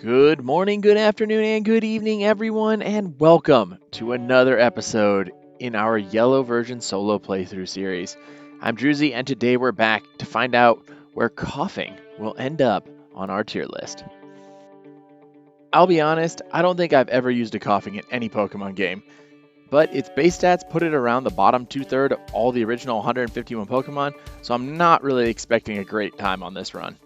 Good morning, good afternoon, and good evening, everyone, and welcome to another episode in our Yellow Version solo playthrough series. I'm Droozee, and today we're back to find out where Koffing will end up on our tier list. I'll be honest, I don't think I've ever used a Koffing in any Pokemon game, but its base stats put it around the bottom two-third of all the original 151 Pokemon, so I'm not really expecting a great time on this run.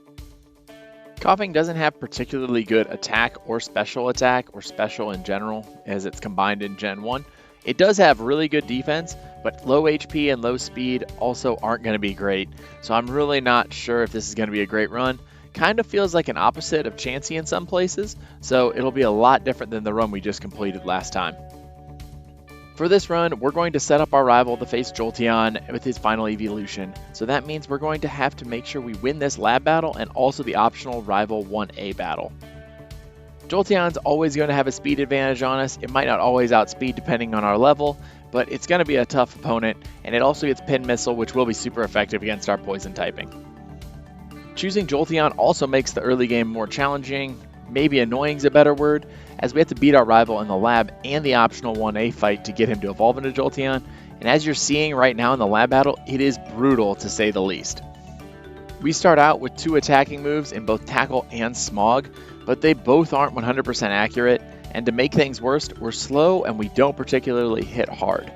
Koffing doesn't have particularly good attack or special in general, as it's combined in Gen 1. It does have really good defense, but low HP and low speed also aren't going to be great, so I'm really not sure if this is going to be a great run. Kind of feels like an opposite of Chansey in some places, so it'll be a lot different than the run we just completed last time. For this run, we're going to set up our rival to face Jolteon with his final Eevee-lution, so that means we're going to have to make sure we win this lab battle and also the optional rival 1A battle. Jolteon's always going to have a speed advantage on us. It might not always outspeed depending on our level, but it's going to be a tough opponent, and it also gets Pin Missile, which will be super effective against our poison typing. Choosing Jolteon also makes the early game more challenging, maybe annoying is a better word, as we have to beat our rival in the lab and the optional 1A fight to get him to evolve into Jolteon, and as you're seeing right now in the lab battle, it is brutal to say the least. We start out with two attacking moves in both Tackle and Smog, but they both aren't 100% accurate, and to make things worse, we're slow and we don't particularly hit hard.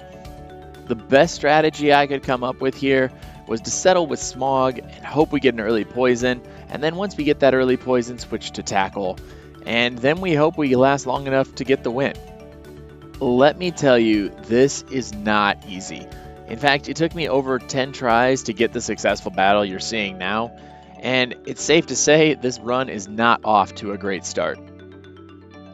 The best strategy I could come up with here was to settle with Smog and hope we get an early poison, and then once we get that early poison, switch to Tackle, and then we hope we last long enough to get the win. Let me tell you, this is not easy. In fact, it took me over 10 tries to get the successful battle you're seeing now, and it's safe to say this run is not off to a great start.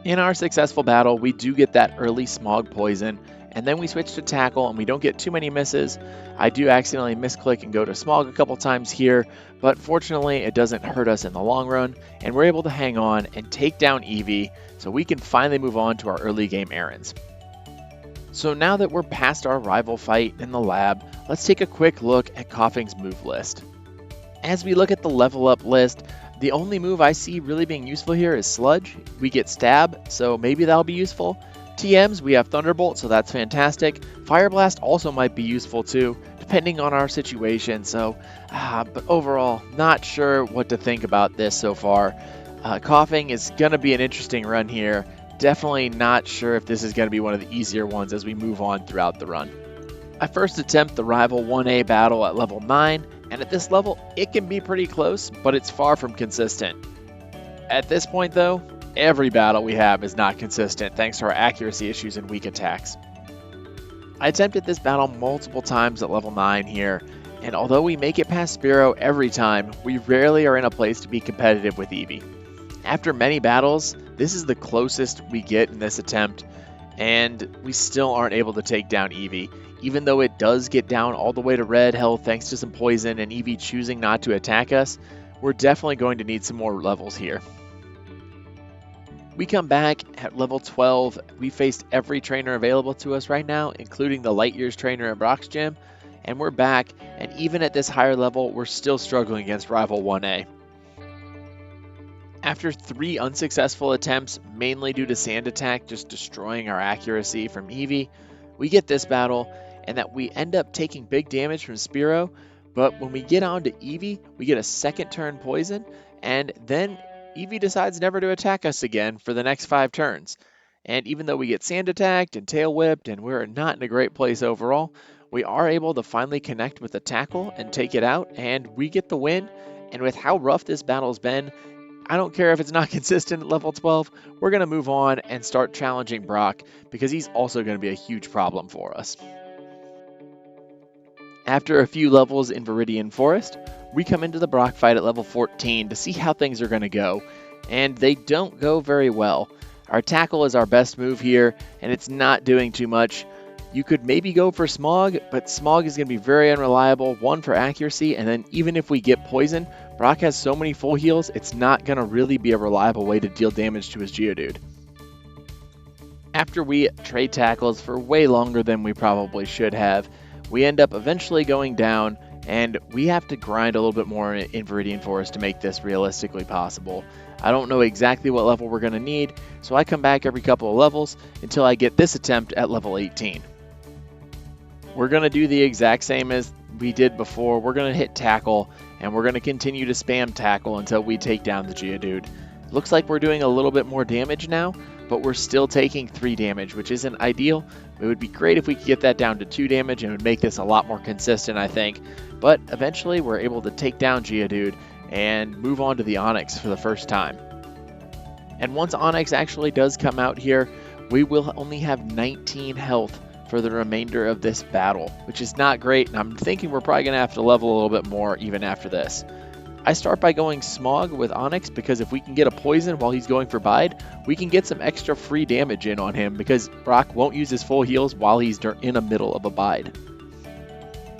In our successful battle, we do get that early Smog poison, and then we switch to Tackle and we don't get too many misses. I do accidentally misclick and go to Smog a couple times here, but fortunately it doesn't hurt us in the long run, and we're able to hang on and take down Eevee so we can finally move on to our early game errands. So now that we're past our rival fight in the lab, let's take a quick look at Koffing's move list. As we look at the level up list, the only move I see really being useful here is Sludge. We get Stab, so maybe that'll be useful. TMs, we have Thunderbolt, so that's fantastic. Fire Blast also might be useful too, depending on our situation, but overall, not sure what to think about this so far. Koffing is going to be an interesting run here. Definitely not sure if this is going to be one of the easier ones as we move on throughout the run. I first attempt the rival 1A battle at level 9, and at this level, it can be pretty close, but it's far from consistent. At this point though, every battle we have is not consistent thanks to our accuracy issues and weak attacks. I attempted this battle multiple times at level 9 here, and although we make it past Spearow every time, we rarely are in a place to be competitive with Eevee. After many battles, this is the closest we get in this attempt, and we still aren't able to take down Eevee, even though it does get down all the way to red health thanks to some poison and Eevee choosing not to attack us. We're definitely going to need some more levels here. We come back at level 12. We faced every trainer available to us right now, including the Light Years trainer at Brock's gym, and we're back, and even at this higher level, we're still struggling against rival 1A. After 3 unsuccessful attempts, mainly due to Sand Attack just destroying our accuracy from Eevee, we get this battle, and that we end up taking big damage from Spearow, but when we get on to Eevee, we get a second turn poison, and then Eevee decides never to attack us again for the next 5 turns. And even though we get Sand Attacked and Tail Whipped and we're not in a great place overall, we are able to finally connect with the Tackle and take it out, and we get the win. And with how rough this battle's been, I don't care if it's not consistent at level 12, we're going to move on and start challenging Brock because he's also going to be a huge problem for us. After a few levels in Viridian Forest, we come into the Brock fight at level 14 to see how things are going to go, and they don't go very well. Our Tackle is our best move here, and it's not doing too much. You could maybe go for Smog, but Smog is going to be very unreliable, 1 for accuracy, and then even if we get poison, Brock has so many full heals, it's not going to really be a reliable way to deal damage to his Geodude. After we trade tackles for way longer than we probably should have, we end up eventually going down, and we have to grind a little bit more in Viridian Forest to make this realistically possible. I don't know exactly what level we're going to need, so I come back every couple of levels until I get this attempt at level 18. We're going to do the exact same as we did before. We're going to hit tackle, and we're going to continue to spam tackle until we take down the Geodude. Looks like we're doing a little bit more damage now, but we're still taking 3 damage, which isn't ideal. It would be great if we could get that down to 2 damage, and it would make this a lot more consistent, I think. But eventually, we're able to take down Geodude and move on to the Onix for the first time. And once Onix actually does come out here, we will only have 19 health for the remainder of this battle, which is not great, and I'm thinking we're probably going to have to level a little bit more even after this. I start by going Smog with Onix because if we can get a poison while he's going for Bide, we can get some extra free damage in on him because Brock won't use his full heals while he's in the middle of a Bide.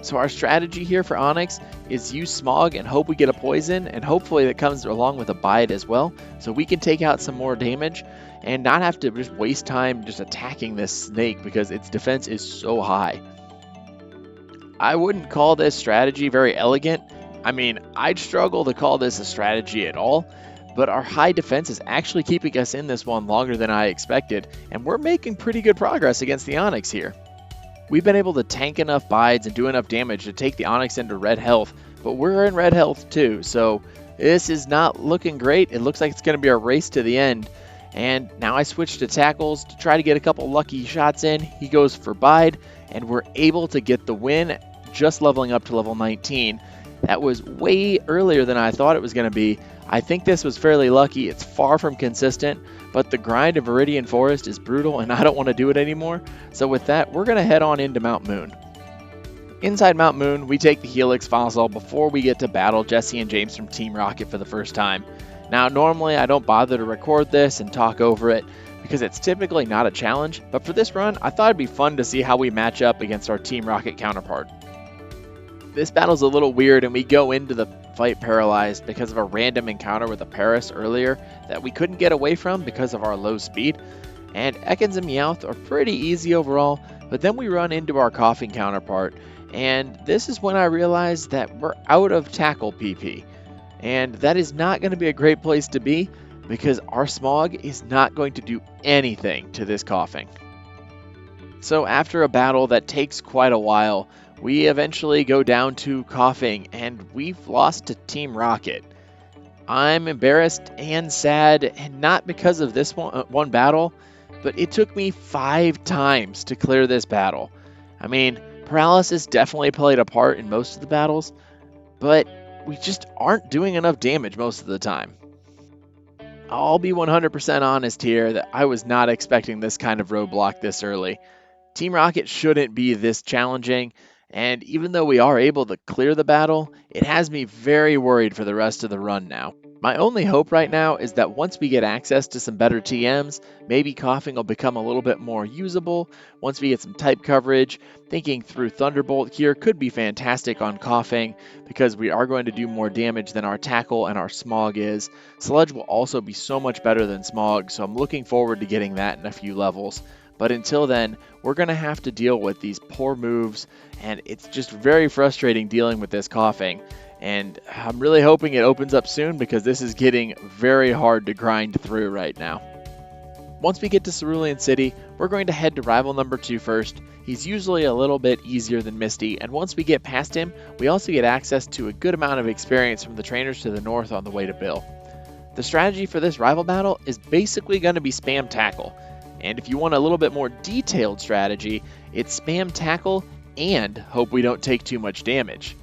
So our strategy here for Onix is use Smog and hope we get a poison, and hopefully that comes along with a Bide as well, so we can take out some more damage and not have to just waste time just attacking this snake because its defense is so high. I wouldn't call this strategy very elegant. I mean, I'd struggle to call this a strategy at all, but our high defense is actually keeping us in this one longer than I expected, and we're making pretty good progress against the Onix here. We've been able to tank enough Bides and do enough damage to take the Onix into red health, but we're in red health too, so this is not looking great. It looks like it's going to be a race to the end, and now I switch to tackles to try to get a couple lucky shots in. He goes for Bide, and we're able to get the win, just leveling up to level 19. That was way earlier than I thought it was going to be. I think this was fairly lucky. It's far from consistent, but the grind of Viridian Forest is brutal, and I don't want to do it anymore. So with that, we're going to head on into Mount Moon. Inside Mount Moon, we take the Helix Fossil before we get to battle Jesse and James from Team Rocket for the first time. Now, normally I don't bother to record this and talk over it because it's typically not a challenge, but for this run, I thought it'd be fun to see how we match up against our Team Rocket counterpart. This battle's a little weird, and we go into the fight paralyzed because of a random encounter with a Paris earlier that we couldn't get away from because of our low speed. And Ekans and Meowth are pretty easy overall, but then we run into our Koffing counterpart, and this is when I realized that we're out of tackle PP. And that is not going to be a great place to be because our Smog is not going to do anything to this Koffing. So after a battle that takes quite a while, we eventually go down to Koffing, and we've lost to Team Rocket. I'm embarrassed and sad, and not because of this one battle, but it took me 5 times to clear this battle. I mean, paralysis definitely played a part in most of the battles, but we just aren't doing enough damage most of the time. I'll be 100% honest here that I was not expecting this kind of roadblock this early. Team Rocket shouldn't be this challenging, and even though we are able to clear the battle, it has me very worried for the rest of the run now. My only hope right now is that once we get access to some better TMs, maybe Koffing will become a little bit more usable. Once we get some type coverage, thinking through Thunderbolt here could be fantastic on Koffing because we are going to do more damage than our Tackle and our Smog is. Sludge will also be so much better than Smog, so I'm looking forward to getting that in a few levels. But until then, we're going to have to deal with these poor moves, and it's just very frustrating dealing with this Koffing. And I'm really hoping it opens up soon because this is getting very hard to grind through right now. Once we get to Cerulean City, we're going to head to rival number 2 first. He's usually a little bit easier than Misty, and once we get past him, we also get access to a good amount of experience from the trainers to the north on the way to Bill. The strategy for this rival battle is basically going to be spam tackle. And if you want a little bit more detailed strategy, it's spam tackle and hope we don't take too much damage.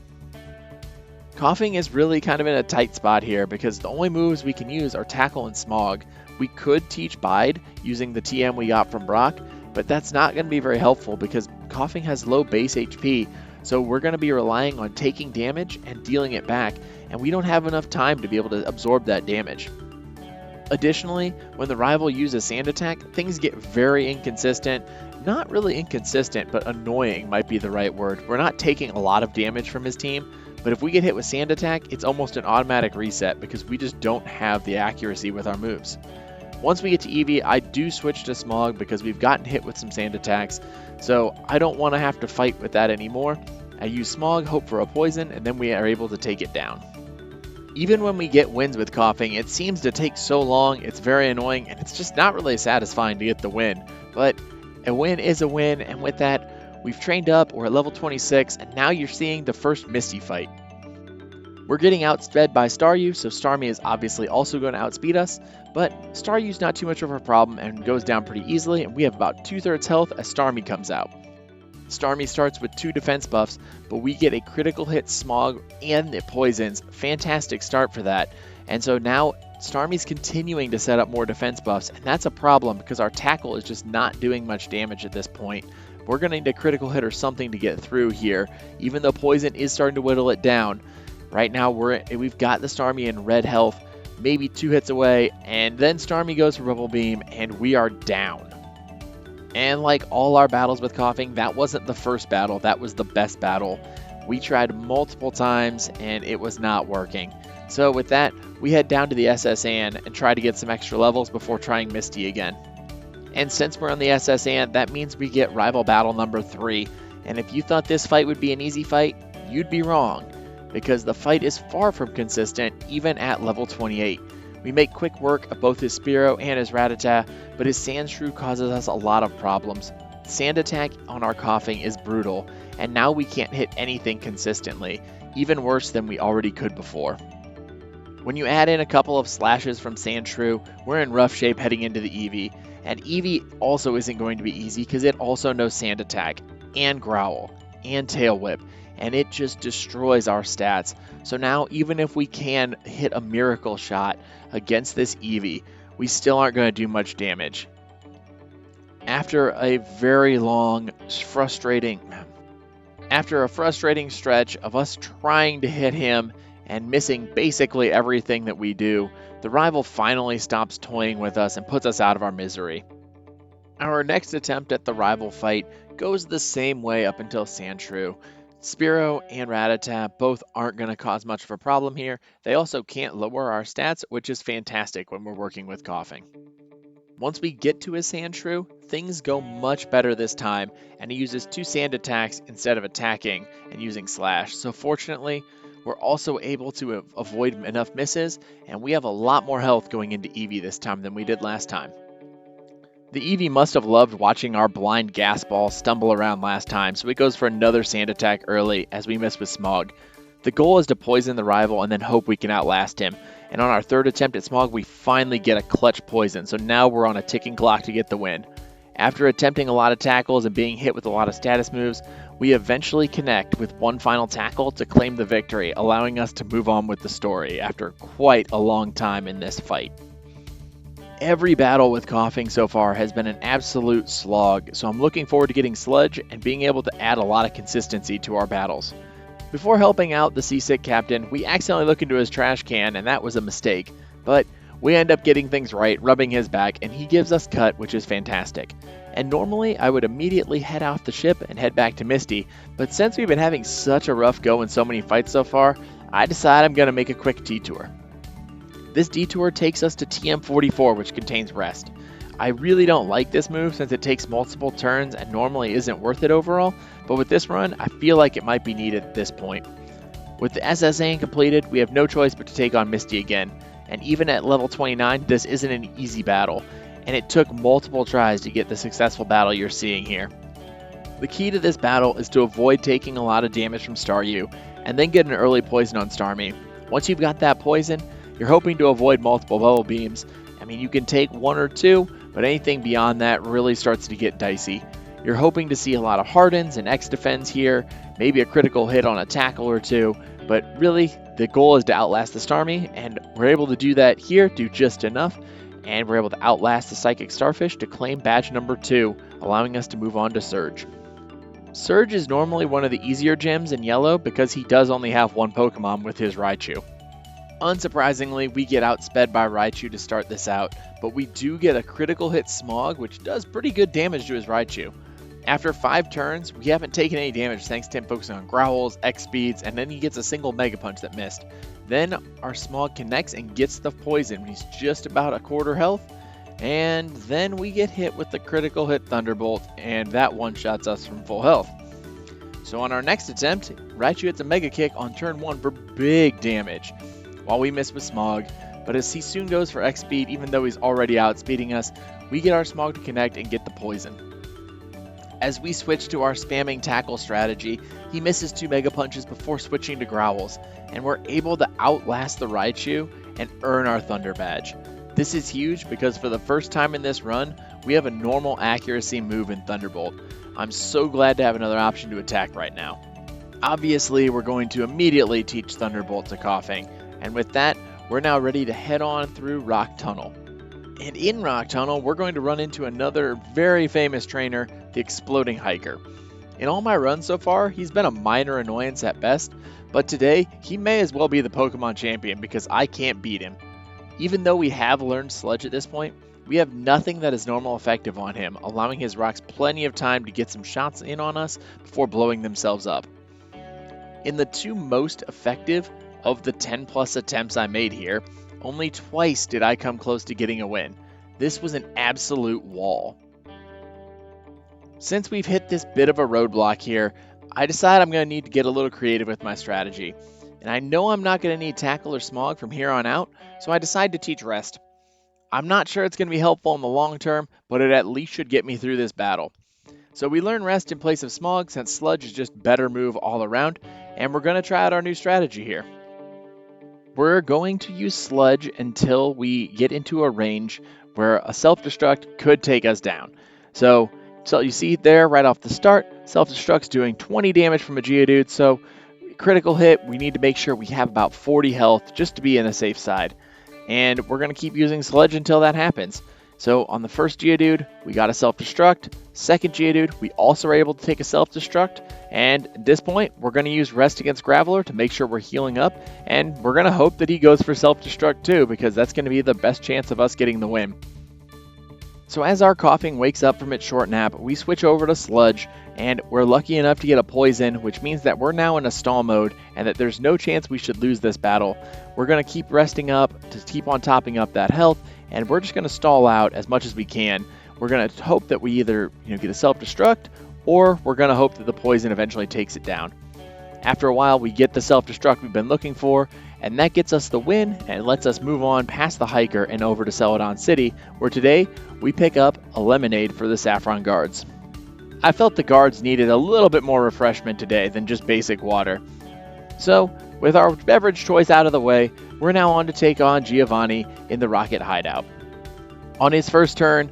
Koffing is really kind of in a tight spot here because the only moves we can use are tackle and Smog. We could teach Bide using the TM we got from Brock, but that's not going to be very helpful because Koffing has low base HP, so we're going to be relying on taking damage and dealing it back, and we don't have enough time to be able to absorb that damage. Additionally, when the rival uses Sand Attack, things get very inconsistent. Not really inconsistent, but annoying might be the right word. We're not taking a lot of damage from his team, but if we get hit with Sand Attack, it's almost an automatic reset because we just don't have the accuracy with our moves. Once we get to Eevee, I do switch to Smog because we've gotten hit with some Sand Attacks, so I don't want to have to fight with that anymore. I use Smog, hope for a poison, and then we are able to take it down. Even when we get wins with Koffing, it seems to take so long, it's very annoying, and it's just not really satisfying to get the win. But a win is a win, and with that, we've trained up, we're at level 26, and now you're seeing the first Misty fight. We're getting outsped by Staryu, so Starmie is obviously also going to outspeed us, but Staryu's not too much of a problem and goes down pretty easily, and we have about 2/3 health as Starmie comes out. Starmie starts with 2 defense buffs, but we get a critical hit Smog and it poisons. Fantastic start for that. And so now Starmie's continuing to set up more defense buffs, and that's a problem because our tackle is just not doing much damage at this point. We're going to need a critical hit or something to get through here, even though poison is starting to whittle it down. Right now we've got the Starmie in red health, maybe 2 hits away, and then Starmie goes for Bubble Beam, and we are down. And like all our battles with Koffing, that wasn't the first battle, that was the best battle. We tried multiple times, and it was not working. So with that, we head down to the SS Anne and try to get some extra levels before trying Misty again. And since we're on the SS Anne, that means we get rival battle number 3. And if you thought this fight would be an easy fight, you'd be wrong, because the fight is far from consistent even at level 28. We make quick work of both his Spearow and his Rattata, but his Sandshrew causes us a lot of problems. Sand attack on our Koffing is brutal, and now we can't hit anything consistently, even worse than we already could before. When you add in a couple of slashes from Sandshrew, we're in rough shape heading into the Eevee, and Eevee also isn't going to be easy because it also knows Sand attack, and Growl, and Tail Whip, and it just destroys our stats. So now even if we can hit a miracle shot against this Eevee, we still aren't going to do much damage. After a frustrating stretch of us trying to hit him and missing basically everything that we do, the rival finally stops toying with us and puts us out of our misery. Our next attempt at the rival fight goes the same way up until Sandshrew. Spearow and Rattata both aren't going to cause much of a problem here. They also can't lower our stats, which is fantastic when we're working with Koffing. Once we get to his Sandshrew, things go much better this time, and he uses 2 sand attacks instead of attacking and using Slash. So fortunately, we're also able to avoid enough misses, and we have a lot more health going into Eevee this time than we did last time. The Eevee must have loved watching our blind gas ball stumble around last time, so it goes for another sand attack early as we miss with Smog. The goal is to poison the rival and then hope we can outlast him, and on our 3rd attempt at Smog we finally get a clutch poison, so now we're on a ticking clock to get the win. After attempting a lot of tackles and being hit with a lot of status moves, we eventually connect with one final tackle to claim the victory, allowing us to move on with the story after quite a long time in this fight. Every battle with Koffing so far has been an absolute slog, so I'm looking forward to getting Sludge and being able to add a lot of consistency to our battles. Before helping out the seasick captain, we accidentally look into his trash can, and that was a mistake, but we end up getting things right, rubbing his back, and he gives us Cut, which is fantastic. And normally I would immediately head off the ship and head back to Misty, but since we've been having such a rough go in so many fights so far, I decide I'm going to make a quick detour. This detour takes us to TM44, which contains Rest. I really don't like this move since it takes multiple turns and normally isn't worth it overall, but with this run, I feel like it might be needed at this point. With the SS Anne completed, we have no choice but to take on Misty again, and even at level 29, this isn't an easy battle, and it took multiple tries to get the successful battle you're seeing here. The key to this battle is to avoid taking a lot of damage from Staryu, and then get an early poison on Starmie. Once you've got that poison, you're hoping to avoid multiple bubble beams. I mean, you can take 1 or 2, but anything beyond that really starts to get dicey. You're hoping to see a lot of Hardens and X-Defends here, maybe a critical hit on a tackle or 2, but really, the goal is to outlast the Starmie, and we're able to do that here, do just enough, and we're able to outlast the Psychic Starfish to claim badge number 2, allowing us to move on to Surge. Surge is normally one of the easier gyms in Yellow because he does only have 1 Pokemon with his Raichu. Unsurprisingly, we get outsped by Raichu to start this out, but we do get a critical hit Smog, which does pretty good damage to his Raichu. After 5 turns, we haven't taken any damage thanks to him focusing on Growls, X-Speeds, and then he gets a single Mega Punch that missed. Then our Smog connects and gets the poison when he's just about a quarter health, and then we get hit with the critical hit Thunderbolt, and that one-shots us from full health. So on our next attempt, Raichu hits a Mega Kick on turn 1 for big damage. while we miss with Smog, but as he soon goes for X speed, even though he's already outspeeding us, we get our Smog to connect and get the poison. As we switch to our spamming tackle strategy, he misses 2 Mega Punches before switching to Growls, and we're able to outlast the Raichu and earn our Thunder Badge. This is huge because for the first time in this run, we have a normal accuracy move in Thunderbolt. I'm so glad to have another option to attack right now. Obviously, we're going to immediately teach Thunderbolt to Koffing, and with that, we're now ready to head on through Rock Tunnel. And in Rock Tunnel, we're going to run into another very famous trainer, the Exploding Hiker. In all my runs so far, he's been a minor annoyance at best, but today, he may as well be the Pokemon champion because I can't beat him. Even though we have learned Sludge at this point, we have nothing that is normal effective on him, allowing his rocks plenty of time to get some shots in on us before blowing themselves up. In the 2 most effective of the 10 plus attempts I made here, only twice did I come close to getting a win. This was an absolute wall. Since we've hit this bit of a roadblock here, I decide I'm going to need to get a little creative with my strategy. And I know I'm not going to need Tackle or Smog from here on out, so I decide to teach Rest. I'm not sure it's going to be helpful in the long term, but it at least should get me through this battle. So we learn Rest in place of Smog since Sludge is just better move all around, and we're going to try out our new strategy here. We're going to use Sludge until we get into a range where a self-destruct could take us down. So you see there right off the start, self-destruct's doing 20 damage from a Geodude, so critical hit, we need to make sure we have about 40 health just to be in a safe side. And we're going to keep using Sludge until that happens. So on the first Geodude, we got a self-destruct. Second Geodude, we also are able to take a self-destruct. And at this point, we're going to use Rest against Graveler to make sure we're healing up. And we're going to hope that he goes for self-destruct too, because that's going to be the best chance of us getting the win. So as our Koffing wakes up from its short nap, we switch over to Sludge, and we're lucky enough to get a Poison, which means that we're now in a stall mode, and that there's no chance we should lose this battle. We're going to keep resting up to keep on topping up that health, and we're just going to stall out as much as we can. We're going to hope that we either get a self-destruct, or we're going to hope that the Poison eventually takes it down. After a while, we get the self-destruct we've been looking for, and that gets us the win and lets us move on past the Hiker and over to Celadon City, where today we pick up a lemonade for the Saffron Guards. I felt the guards needed a little bit more refreshment today than just basic water. So, with our beverage choice out of the way, we're now on to take on Giovanni in the Rocket Hideout. On his first turn,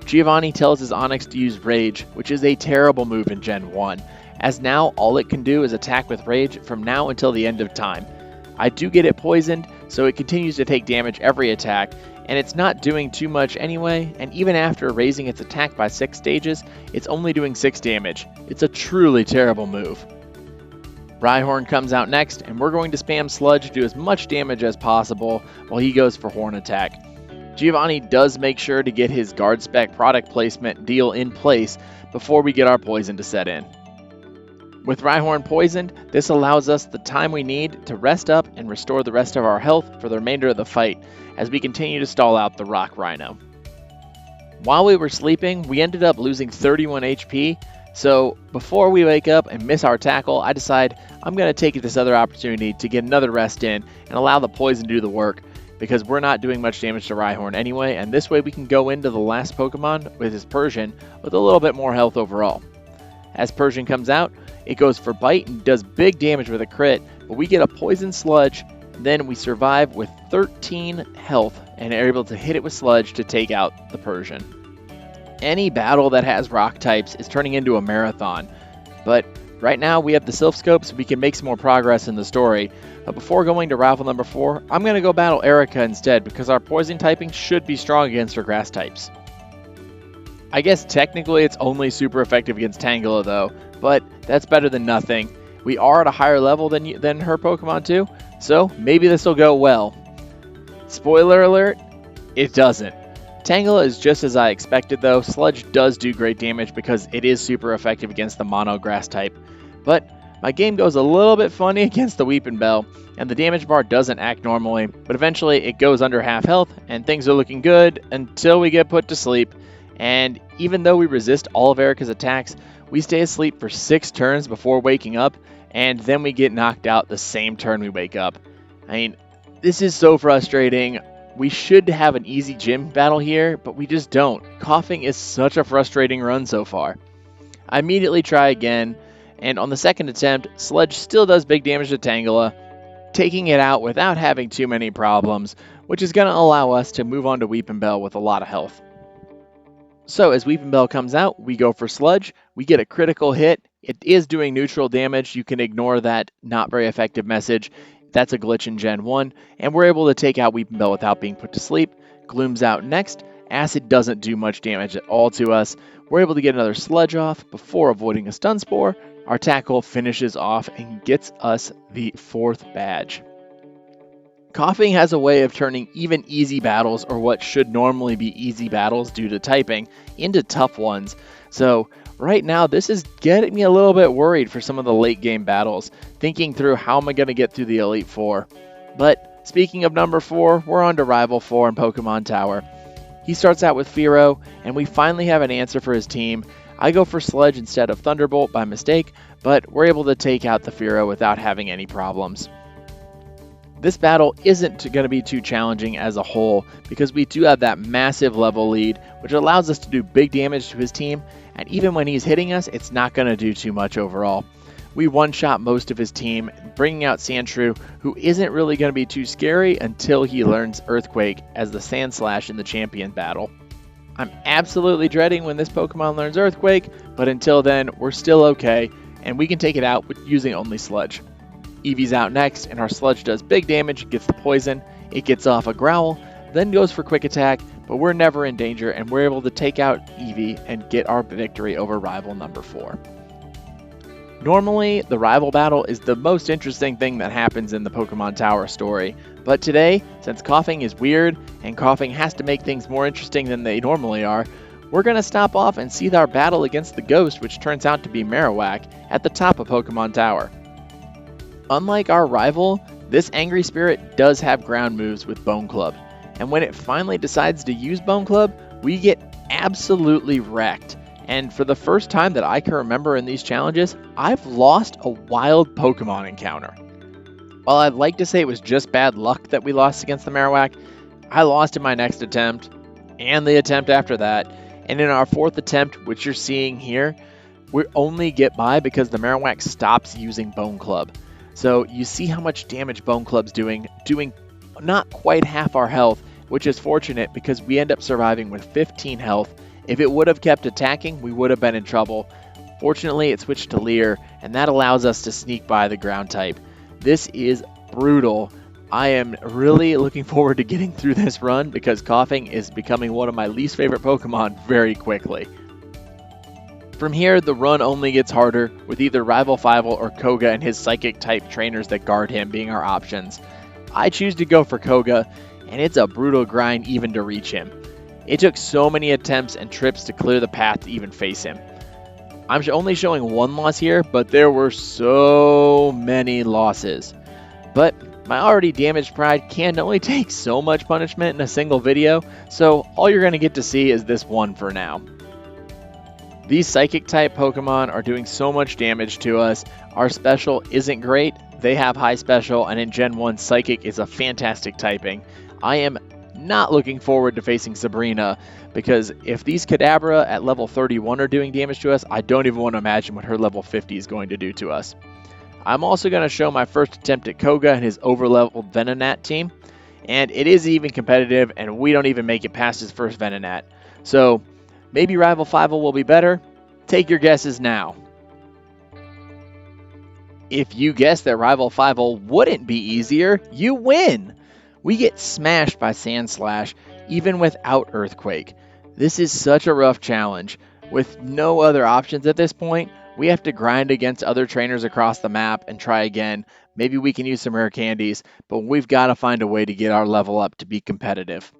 Giovanni tells his Onix to use Rage, which is a terrible move in Gen 1, as now all it can do is attack with Rage from now until the end of time. I do get it poisoned, so it continues to take damage every attack, and it's not doing too much anyway, and even after raising its attack by 6 stages, it's only doing 6 damage. It's a truly terrible move. Rhyhorn comes out next, and we're going to spam Sludge to do as much damage as possible while he goes for Horn Attack. Giovanni does make sure to get his guard spec product placement deal in place before we get our poison to set in. With Rhyhorn poisoned, this allows us the time we need to rest up and restore the rest of our health for the remainder of the fight as we continue to stall out the Rock Rhino. While we were sleeping, we ended up losing 31 HP, so before we wake up and miss our tackle, I decide I'm going to take this other opportunity to get another rest in and allow the poison to do the work, because we're not doing much damage to Rhyhorn anyway, and this way we can go into the last Pokemon with his Persian with a little bit more health overall. As Persian comes out, it goes for Bite and does big damage with a crit, but we get a Poison Sludge, and then we survive with 13 health and are able to hit it with Sludge to take out the Persian. Any battle that has rock types is turning into a marathon, but right now we have the Silph Scope so we can make some more progress in the story. But before going to rival number 4, I'm going to go battle Erica instead because our poison typing should be strong against her grass types. I guess technically it's only super effective against Tangela though, but that's better than nothing. We are at a higher level than her Pokemon too, so maybe this will go well. Spoiler alert, it doesn't. Tangela is just as I expected though. Sludge does do great damage because it is super effective against the mono grass type, but my game goes a little bit funny against the Weepinbell, and the damage bar doesn't act normally, but eventually it goes under half health and things are looking good until we get put to sleep. And even though we resist all of Erica's attacks, we stay asleep for 6 turns before waking up, and then we get knocked out the same turn we wake up. I mean, This is so frustrating. We should have an easy gym battle here, but we just don't. Koffing is such a frustrating run so far. I immediately try again, and on the second attempt, Sludge still does big damage to Tangela, taking it out without having too many problems, which is going to allow us to move on to Weepinbell with a lot of health. So as Weepinbell comes out, we go for Sludge, we get a critical hit, it is doing neutral damage, you can ignore that not very effective message, that's a glitch in Gen 1, and we're able to take out Weepinbell without being put to sleep. Gloom's out next, Acid doesn't do much damage at all to us, we're able to get another Sludge off before avoiding a Stun Spore, our Tackle finishes off and gets us the 4th badge. Koffing has a way of turning even easy battles, or what should normally be easy battles due to typing, into tough ones. So right now this is getting me a little bit worried for some of the late game battles, thinking through how am I going to get through the Elite Four. But speaking of number 4, we're on to Rival 4 in Pokemon Tower. He starts out with Fearow, and we finally have an answer for his team. I go for Sludge instead of Thunderbolt by mistake, but we're able to take out the Fearow without having any problems. This battle isn't going to be too challenging as a whole because we do have that massive level lead, which allows us to do big damage to his team, and even when he's hitting us, it's not going to do too much overall. We one-shot most of his team, bringing out Sandshrew, who isn't really going to be too scary until he learns Earthquake as the Sandslash in the champion battle. I'm absolutely dreading when this Pokemon learns Earthquake, but until then, we're still okay, and we can take it out with using only Sludge. Eevee's out next, and our Sludge does big damage, gets the poison, it gets off a Growl, then goes for Quick Attack, but we're never in danger, and we're able to take out Eevee and get our victory over Rival number 4. Normally, the Rival battle is the most interesting thing that happens in the Pokemon Tower story, but today, since Koffing is weird, and Koffing has to make things more interesting than they normally are, we're going to stop off and see our battle against the Ghost, which turns out to be Marowak, at the top of Pokemon Tower. Unlike our rival, this Angry Spirit does have ground moves with Bone Club, and when it finally decides to use Bone Club, we get absolutely wrecked. And for the first time that I can remember in these challenges, I've lost a wild Pokemon encounter. While I'd like to say it was just bad luck that we lost against the Marowak, I lost in my next attempt, and the attempt after that, and in our 4th attempt, which you're seeing here, we only get by because the Marowak stops using Bone Club. So you see how much damage Bone Club's doing not quite half our health, which is fortunate because we end up surviving with 15 health. If it would have kept attacking, we would have been in trouble. Fortunately, it switched to Leer, and that allows us to sneak by the ground type. This is brutal. I am really looking forward to getting through this run because Koffing is becoming one of my least favorite Pokemon very quickly. From here, the run only gets harder, with either Rival 5 or Koga and his Psychic-type trainers that guard him being our options. I choose to go for Koga, and it's a brutal grind even to reach him. It took so many attempts and trips to clear the path to even face him. I'm only showing one loss here, but there were so many losses. But my already damaged pride can only take so much punishment in a single video, so all you're going to get to see is this one for now. These Psychic-type Pokemon are doing so much damage to us. Our special isn't great. They have high special, and in Gen 1, Psychic is a fantastic typing. I am not looking forward to facing Sabrina, because if these Kadabra at level 31 are doing damage to us, I don't even want to imagine what her level 50 is going to do to us. I'm also going to show my first attempt at Koga and his overleveled Venonat team, and it is even competitive, and we don't even make it past his first Venonat. So maybe Rival 5 will be better. Take your guesses now. If you guess that Rival 5 wouldn't be easier, you win! We get smashed by Sandslash, even without Earthquake. This is such a rough challenge. With no other options at this point, we have to grind against other trainers across the map and try again. Maybe we can use some rare candies, but we've got to find a way to get our level up to be competitive.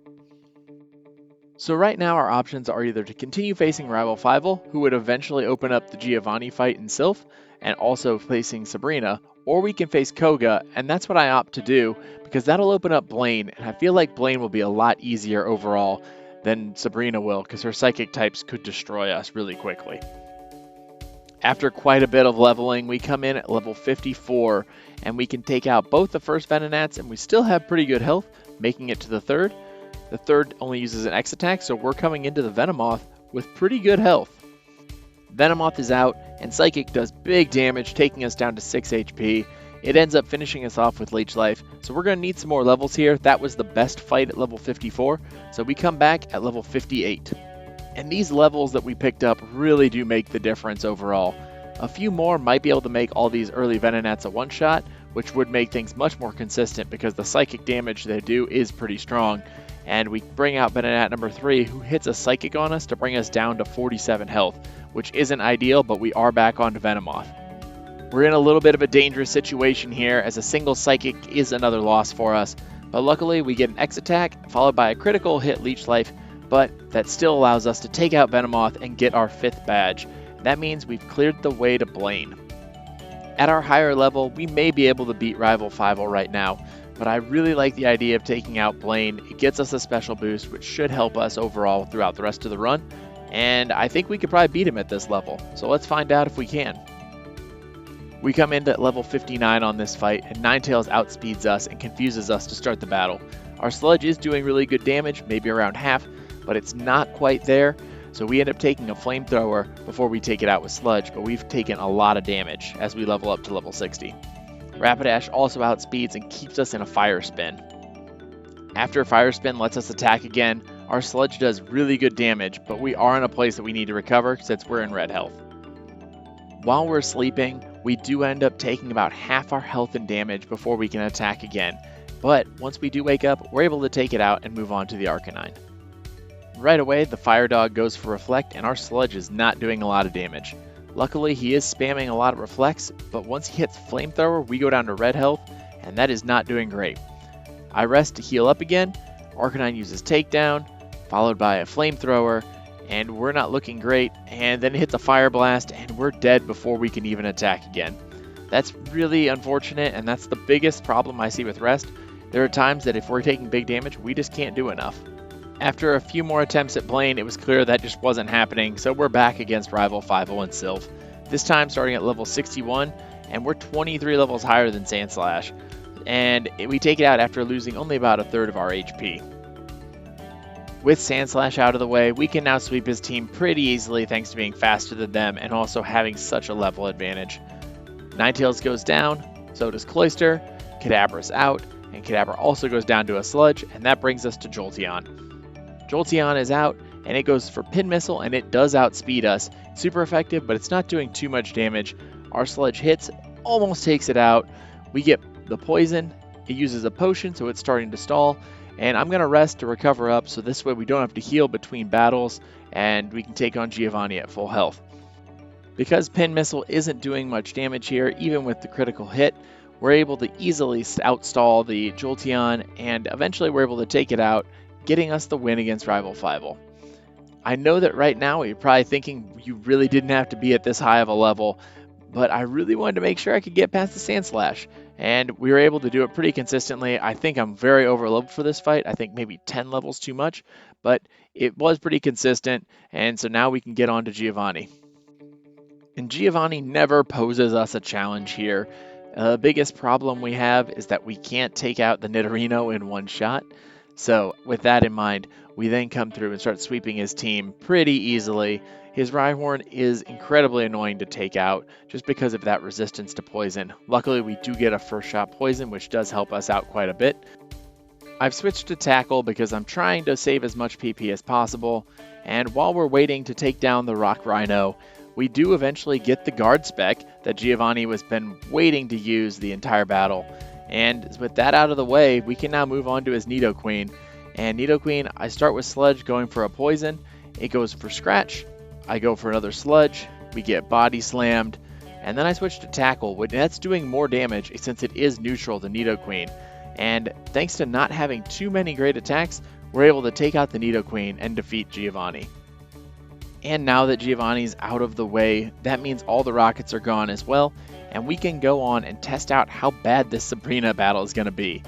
So right now our options are either to continue facing Rival 5, who would eventually open up the Giovanni fight in Sylph, and also facing Sabrina, or we can face Koga, and that's what I opt to do, because that'll open up Blaine, and I feel like Blaine will be a lot easier overall than Sabrina will, because her Psychic types could destroy us really quickly. After quite a bit of leveling, we come in at level 54, and we can take out both the first Venonats, and we still have pretty good health, making it to the third. The third only uses an X attack, so we're coming into the Venomoth with pretty good health. Venomoth is out, and Psychic does big damage, taking us down to 6 HP. It ends up finishing us off with Leech Life, so we're going to need some more levels here. That was the best fight at level 54, so we come back at level 58. And these levels that we picked up really do make the difference overall. A few more might be able to make all these early Venonats a one-shot, which would make things much more consistent because the psychic damage they do is pretty strong. And we bring out Venonat number 3, who hits a Psychic on us to bring us down to 47 health, which isn't ideal, but we are back onto Venomoth. We're in a little bit of a dangerous situation here, as a single Psychic is another loss for us, but luckily we get an X attack, followed by a critical hit Leech Life, but that still allows us to take out Venomoth and get our 5th badge. That means we've cleared the way to Blaine. At our higher level, we may be able to beat Rival 5 right now, but I really like the idea of taking out Blaine. It gets us a special boost, which should help us overall throughout the rest of the run, and I think we could probably beat him at this level, so let's find out if we can. We come into level 59 on this fight, and Ninetales outspeeds us and confuses us to start the battle. Our Sludge is doing really good damage, maybe around half, but it's not quite there, so we end up taking a Flamethrower before we take it out with Sludge, but we've taken a lot of damage as we level up to level 60. Rapidash also outspeeds and keeps us in a Fire Spin. After a Fire Spin lets us attack again, our Sludge does really good damage, but we are in a place that we need to recover since we're in red health. While we're sleeping, we do end up taking about half our health and damage before we can attack again, but once we do wake up, we're able to take it out and move on to the Arcanine. Right away, the Fire Dog goes for Reflect, and our Sludge is not doing a lot of damage. Luckily, he is spamming a lot of Reflects, but once he hits Flamethrower, we go down to red health, and that is not doing great. I rest to heal up again, Arcanine uses Takedown, followed by a Flamethrower, and we're not looking great, and then it hits a Fire Blast, and we're dead before we can even attack again. That's really unfortunate, and that's the biggest problem I see with rest. There are times that if we're taking big damage, we just can't do enough. After a few more attempts at Blaine, it was clear that just wasn't happening, so we're back against Rival 5 and Sylph. This time starting at level 61, and we're 23 levels higher than Sandslash, and we take it out after losing only about a third of our HP. With Sandslash out of the way, we can now sweep his team pretty easily thanks to being faster than them and also having such a level advantage. Ninetales goes down, so does Cloyster, Kadabra's out, and Kadabra also goes down to a Sludge, and that brings us to Jolteon. Jolteon is out, and it goes for Pin Missile, and it does outspeed us. Super effective, but it's not doing too much damage. Our Sludge hits, almost takes it out. We get the Poison. It uses a Potion, so it's starting to stall. And I'm going to rest to recover up, so this way we don't have to heal between battles, and we can take on Giovanni at full health. Because Pin Missile isn't doing much damage here, even with the critical hit, we're able to easily outstall the Jolteon, and eventually we're able to take it out, getting us the win against Rival 5. I know that right now you're probably thinking you really didn't have to be at this high of a level, but I really wanted to make sure I could get past the Sandslash, and we were able to do it pretty consistently. I think I'm very over-leveled for this fight. I think maybe 10 levels too much, but it was pretty consistent, and so now we can get on to Giovanni. And Giovanni never poses us a challenge here. The biggest problem we have is that we can't take out the Nidorino in one shot. So with that in mind, we then come through and start sweeping his team pretty easily. His Rhyhorn is incredibly annoying to take out just because of that resistance to poison. Luckily, we do get a first shot poison, which does help us out quite a bit. I've switched to Tackle because I'm trying to save as much PP as possible. And while we're waiting to take down the Rock Rhino, we do eventually get the Guard Spec that Giovanni has been waiting to use the entire battle. And with that out of the way, we can now move on to his Nidoqueen. And Nidoqueen, I start with Sludge going for a poison. It goes for Scratch. I go for another Sludge. We get Body Slammed. And then I switch to Tackle, which that's doing more damage since it is neutral to Nidoqueen. And thanks to not having too many great attacks, we're able to take out the Nidoqueen and defeat Giovanni. And now that Giovanni's out of the way, that means all the rockets are gone as well, and we can go on and test out how bad this Sabrina battle is going to be.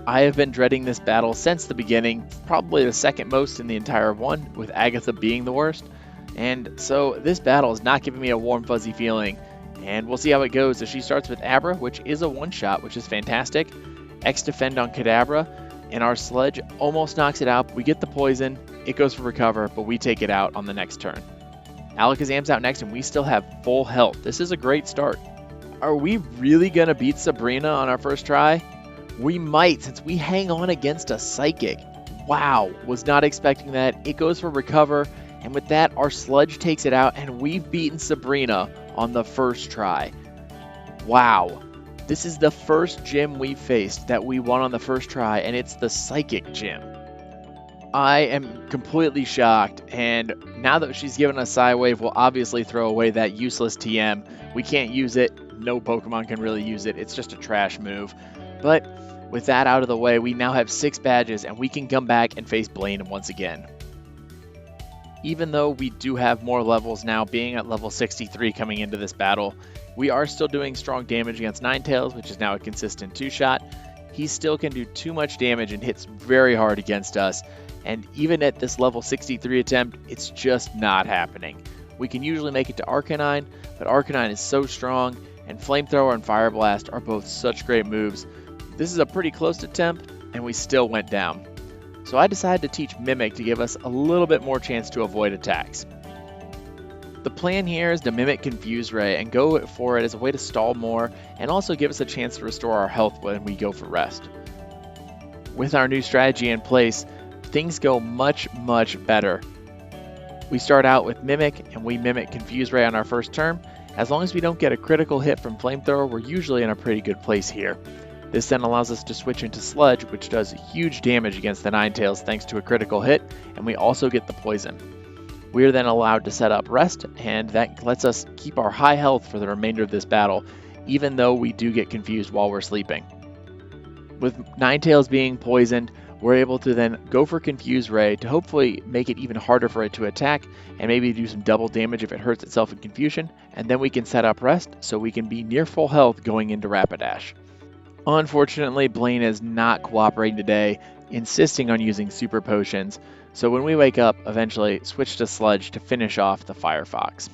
I have been dreading this battle since the beginning, probably the second most in the entire one, with Agatha being the worst. And so this battle is not giving me a warm fuzzy feeling, and we'll see how it goes. So she starts with Abra, which is a one-shot, which is fantastic. X-Defend on Kadabra, and our Sludge almost knocks it out. We get the poison, it goes for recover, but we take it out on the next turn. Alakazam's out next, and we still have full health. This is a great start. Are we really going to beat Sabrina on our first try? We might, since we hang on against a Psychic. Wow, was not expecting that. It goes for recover, and with that, our Sludge takes it out, and we've beaten Sabrina on the first try. Wow. This is the first gym we faced that we won on the first try, and it's the Psychic gym. I am completely shocked, and now that she's given us Psywave, we'll obviously throw away that useless TM. We can't use it. No Pokemon can really use it. It's just a trash move. But with that out of the way, we now have 6 badges, and we can come back and face Blaine once again. Even though we do have more levels now, being at level 63 coming into this battle, we are still doing strong damage against Ninetales, which is now a consistent 2-shot. He still can do too much damage and hits very hard against us, and even at this level 63 attempt, it's just not happening. We can usually make it to Arcanine, but Arcanine is so strong, and Flamethrower and Fire Blast are both such great moves. This is a pretty close attempt, and we still went down. So I decided to teach Mimic to give us a little bit more chance to avoid attacks. The plan here is to Mimic Confuse Ray and go for it as a way to stall more and also give us a chance to restore our health when we go for rest. With our new strategy in place, things go much better. We start out with Mimic and we Mimic Confuse Ray on our first turn. As long as we don't get a critical hit from Flamethrower, we're usually in a pretty good place here. This then allows us to switch into Sludge, which does huge damage against the Ninetales thanks to a critical hit, and we also get the poison. We are then allowed to set up Rest, and that lets us keep our high health for the remainder of this battle, even though we do get confused while we're sleeping. With Ninetales being poisoned, we're able to then go for Confuse Ray to hopefully make it even harder for it to attack, and maybe do some double damage if it hurts itself in confusion, and then we can set up Rest so we can be near full health going into Rapidash. Unfortunately, Blaine is not cooperating today, insisting on using super potions, so when we wake up, eventually switch to Sludge to finish off the Firefox.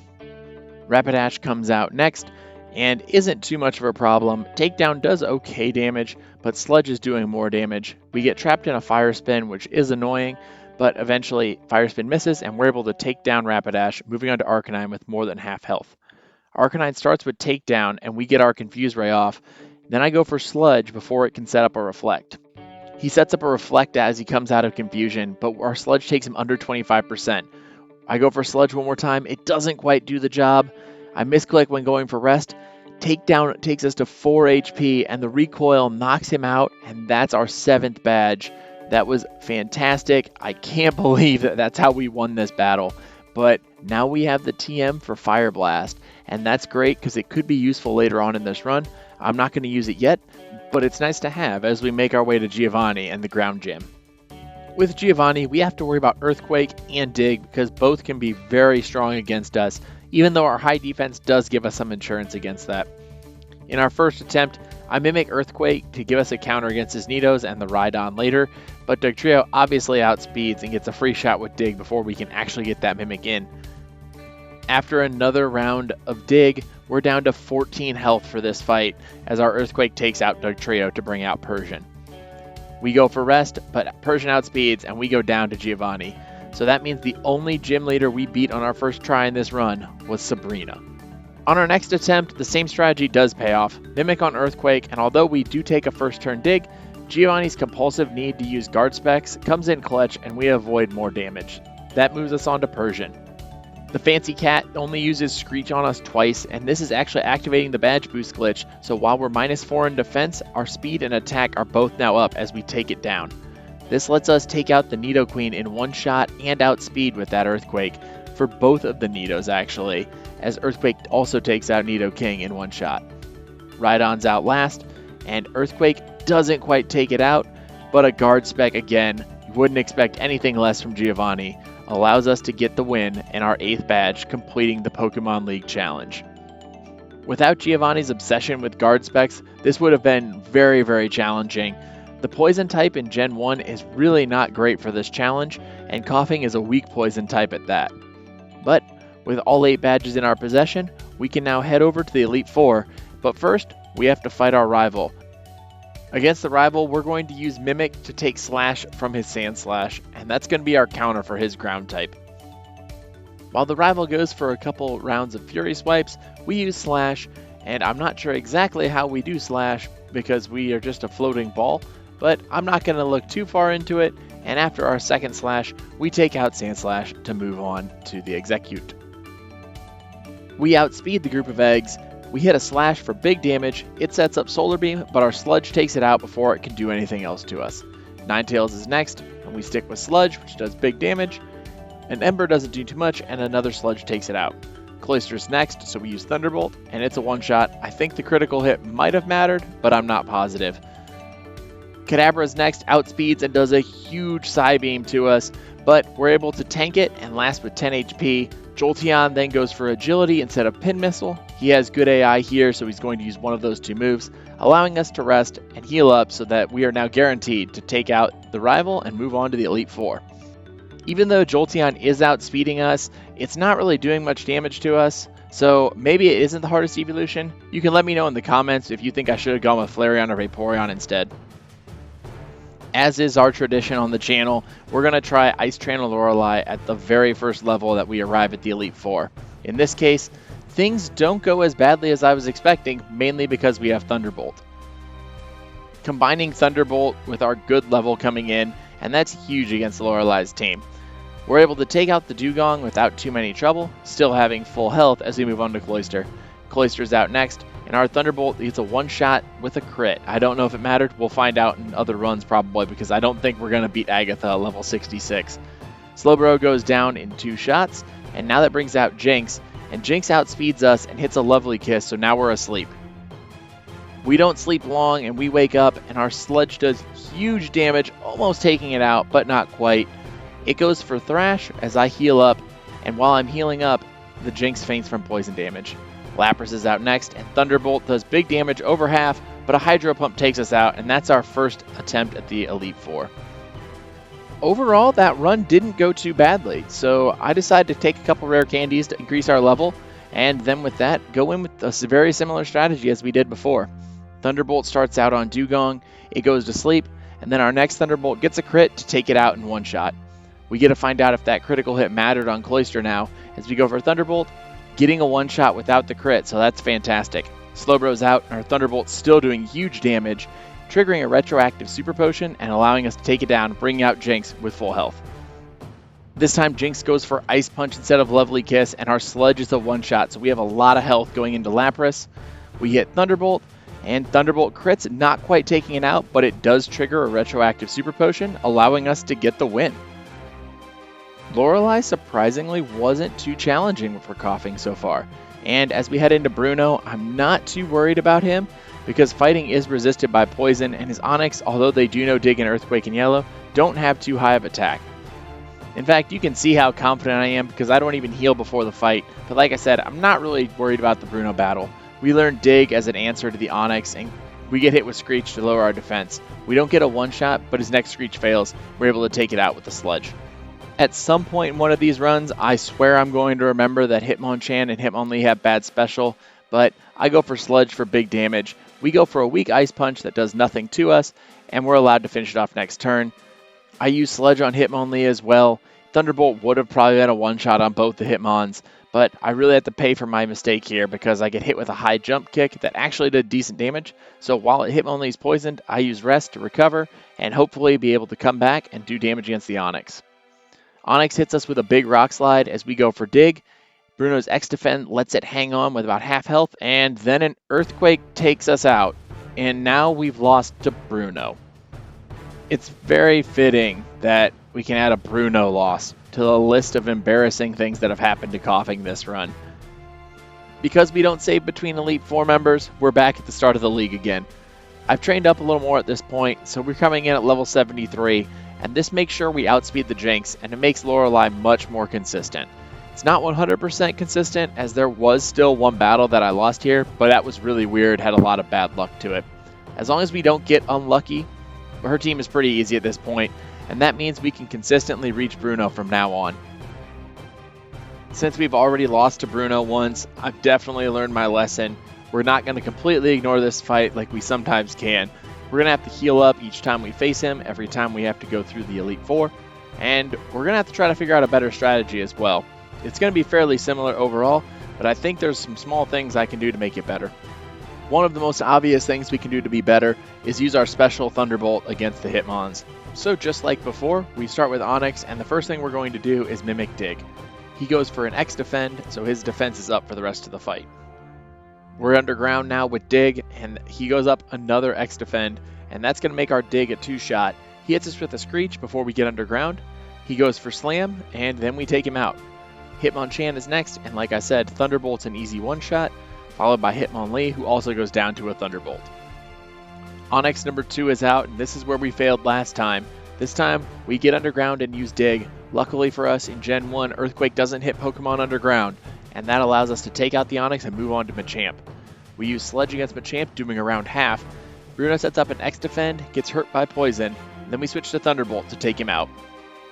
Rapidash comes out next, and isn't too much of a problem. Takedown does okay damage, but Sludge is doing more damage. We get trapped in a Fire Spin, which is annoying, but eventually Fire Spin misses, and we're able to take down Rapidash, moving on to Arcanine with more than half health. Arcanine starts with Takedown, and we get our Confuse Ray off. Then I go for Sludge before it can set up a Reflect. He sets up a Reflect as he comes out of confusion, but our Sludge takes him under 25%. I go for Sludge one more time. It doesn't quite do the job. I misclick when going for Rest. Takedown takes us to 4 HP, and the Recoil knocks him out, and that's our 7th badge. That was fantastic. I can't believe that that's how we won this battle. But now we have the TM for Fire Blast, and that's great because it could be useful later on in this run. I'm not going to use it yet, but it's nice to have as we make our way to Giovanni and the ground gym. With Giovanni, we have to worry about Earthquake and Dig because both can be very strong against us, even though our high defense does give us some insurance against that. In our first attempt, I Mimic Earthquake to give us a counter against his Nidos and the Rhydon later, but Dugtrio obviously outspeeds and gets a free shot with Dig before we can actually get that Mimic in. After another round of Dig, we're down to 14 health for this fight as our Earthquake takes out Dugtrio to bring out Persian. We go for Rest, but Persian outspeeds and we go down to Giovanni. So that means the only gym leader we beat on our first try in this run was Sabrina. On our next attempt, the same strategy does pay off. Mimic on Earthquake, and although we do take a first turn Dig, Giovanni's compulsive need to use Guard Specs comes in clutch and we avoid more damage. That moves us on to Persian. The Fancy Cat only uses Screech on us twice, and this is actually activating the badge boost glitch, so while we're -4 in defense, our speed and attack are both now up as we take it down. This lets us take out the Nidoqueen in one shot and outspeed with that Earthquake, for both of the Nidos actually, as Earthquake also takes out Nidoking in one shot. Rhydon's out last, and Earthquake doesn't quite take it out, but a Guard Spec again, you wouldn't expect anything less from Giovanni, allows us to get the win and our 8th badge, completing the Pokemon League Challenge. Without Giovanni's obsession with Guard Specs, this would have been very challenging. The Poison type in Gen 1 is really not great for this challenge, and Koffing is a weak Poison type at that. But With all 8 badges in our possession, we can now head over to the Elite Four, but first, we have to fight our rival. Against the rival, we're going to use Mimic to take Slash from his Sand Slash, and that's going to be our counter for his ground type. While the rival goes for a couple rounds of Fury Swipes, we use Slash, and I'm not sure exactly how we do Slash because we are just a floating ball, but I'm not going to look too far into it, and after our second Slash, we take out Sand Slash to move on to the Execute. We outspeed the group of eggs. We hit a Slash for big damage, it sets up Solar Beam, but our Sludge takes it out before it can do anything else to us. Ninetales is next, and we stick with Sludge, which does big damage. An Ember doesn't do too much, and another Sludge takes it out. Cloyster's next, so we use Thunderbolt, and it's a one-shot. I think the critical hit might have mattered, but I'm not positive. Kadabra's next, outspeeds and does a huge Psybeam to us, but we're able to tank it and last with 10 HP. Jolteon then goes for Agility instead of Pin Missile. He has good AI here, so he's going to use one of those 2 moves, allowing us to rest and heal up so that we are now guaranteed to take out the rival and move on to the Elite Four. Even though Jolteon is outspeeding us, it's not really doing much damage to us, so maybe it isn't the hardest evolution. You can let me know in the comments if you think I should have gone with Flareon or Vaporeon instead. As is our tradition on the channel, we're going to try Ice Channel Lorelei at the very first level that we arrive at the Elite Four. In this case, things don't go as badly as I was expecting, mainly because we have Thunderbolt. Combining Thunderbolt with our good level coming in, and that's huge against Lorelei's team. We're able to take out the Dugong without too many trouble, still having full health as we move on to Cloyster. Cloyster's out next, and our Thunderbolt is a one-shot with a crit. I don't know if it mattered. We'll find out in other runs probably, because I don't think we're going to beat Agatha at level 66. Slowbro goes down in 2 shots, and now that brings out Jinx, and Jinx outspeeds us and hits a Lovely Kiss, so now we're asleep. We don't sleep long, and we wake up, and our Sludge does huge damage, almost taking it out, but not quite. It goes for Thrash as I heal up, and while I'm healing up, the Jinx faints from poison damage. Lapras is out next, and Thunderbolt does big damage over half, but a Hydro Pump takes us out, and that's our first attempt at the Elite Four. Overall, that run didn't go too badly, so I decided to take a couple rare candies to increase our level, and then with that, go in with a very similar strategy as we did before. Thunderbolt starts out on Dugong, it goes to sleep, and then our next Thunderbolt gets a crit to take it out in one shot. We get to find out if that critical hit mattered on Cloyster now, as we go for Thunderbolt, getting a one-shot without the crit, so that's fantastic. Slowbro's out, and our Thunderbolt's still doing huge damage, triggering a retroactive Super Potion and allowing us to take it down, bringing out Jinx with full health. This time Jinx goes for Ice Punch instead of Lovely Kiss, and our Sludge is a one-shot, so we have a lot of health going into Lapras. We hit Thunderbolt, and Thunderbolt crits, not quite taking it out, but it does trigger a retroactive Super Potion, allowing us to get the win. Lorelei surprisingly wasn't too challenging for Koffing so far, and as we head into Bruno, I'm not too worried about him because fighting is resisted by poison, and his Onix, although they do know Dig and Earthquake and Yellow, don't have too high of attack. In fact, you can see how confident I am because I don't even heal before the fight, but like I said, I'm not really worried about the Bruno battle. We learn Dig as an answer to the Onix, and we get hit with Screech to lower our defense. We don't get a one-shot, but his next Screech fails. We're able to take it out with the Sludge. At some point in one of these runs, I swear I'm going to remember that Hitmonchan and Hitmonlee have bad special, but I go for Sludge for big damage. We go for a weak Ice Punch that does nothing to us, and we're allowed to finish it off next turn. I use Sludge on Hitmonlee as well. Thunderbolt would have probably been a one-shot on both the Hitmons, but I really have to pay for my mistake here because I get hit with a high jump kick that actually did decent damage. So while Hitmonlee is poisoned, I use Rest to recover and hopefully be able to come back and do damage against the Onix. Onix hits us with a big Rock Slide as we go for Dig. Bruno's X-Defend lets it hang on with about half health, and then an Earthquake takes us out. And now we've lost to Bruno. It's very fitting that we can add a Bruno loss to the list of embarrassing things that have happened to Koffing this run. Because we don't save between Elite Four members, we're back at the start of the league again. I've trained up a little more at this point, so we're coming in at level 73, and this makes sure we outspeed the Jinx, and it makes Lorelei much more consistent. It's not 100% consistent, as there was still one battle that I lost here, but that was really weird, had a lot of bad luck to it. As long as we don't get unlucky, her team is pretty easy at this point, and that means we can consistently reach Bruno from now on. Since we've already lost to Bruno once, I've definitely learned my lesson. We're not going to completely ignore this fight like we sometimes can. We're going to have to heal up each time we face him, every time we have to go through the Elite Four, and we're going to have to try to figure out a better strategy as well. It's going to be fairly similar overall, but I think there's some small things I can do to make it better. One of the most obvious things we can do to be better is use our special Thunderbolt against the Hitmons. So just like before, we start with Onix, and the first thing we're going to do is Mimic Dig. He goes for an X defend, so his defense is up for the rest of the fight. We're underground now with Dig, and he goes up another X defend, and that's going to make our Dig a 2-shot. He hits us with a Screech before we get underground. He goes for Slam, and then we take him out. Hitmonchan is next, and like I said, Thunderbolt's an easy 1-shot, followed by Hitmonlee, who also goes down to a Thunderbolt. Onix number 2 is out, and this is where we failed last time. This time, we get underground and use Dig. Luckily for us, in Gen 1, Earthquake doesn't hit Pokemon underground, and that allows us to take out the Onix and move on to Machamp. We use Sludge against Machamp, doing around half. Bruno sets up an X defend, gets hurt by Poison, and then we switch to Thunderbolt to take him out.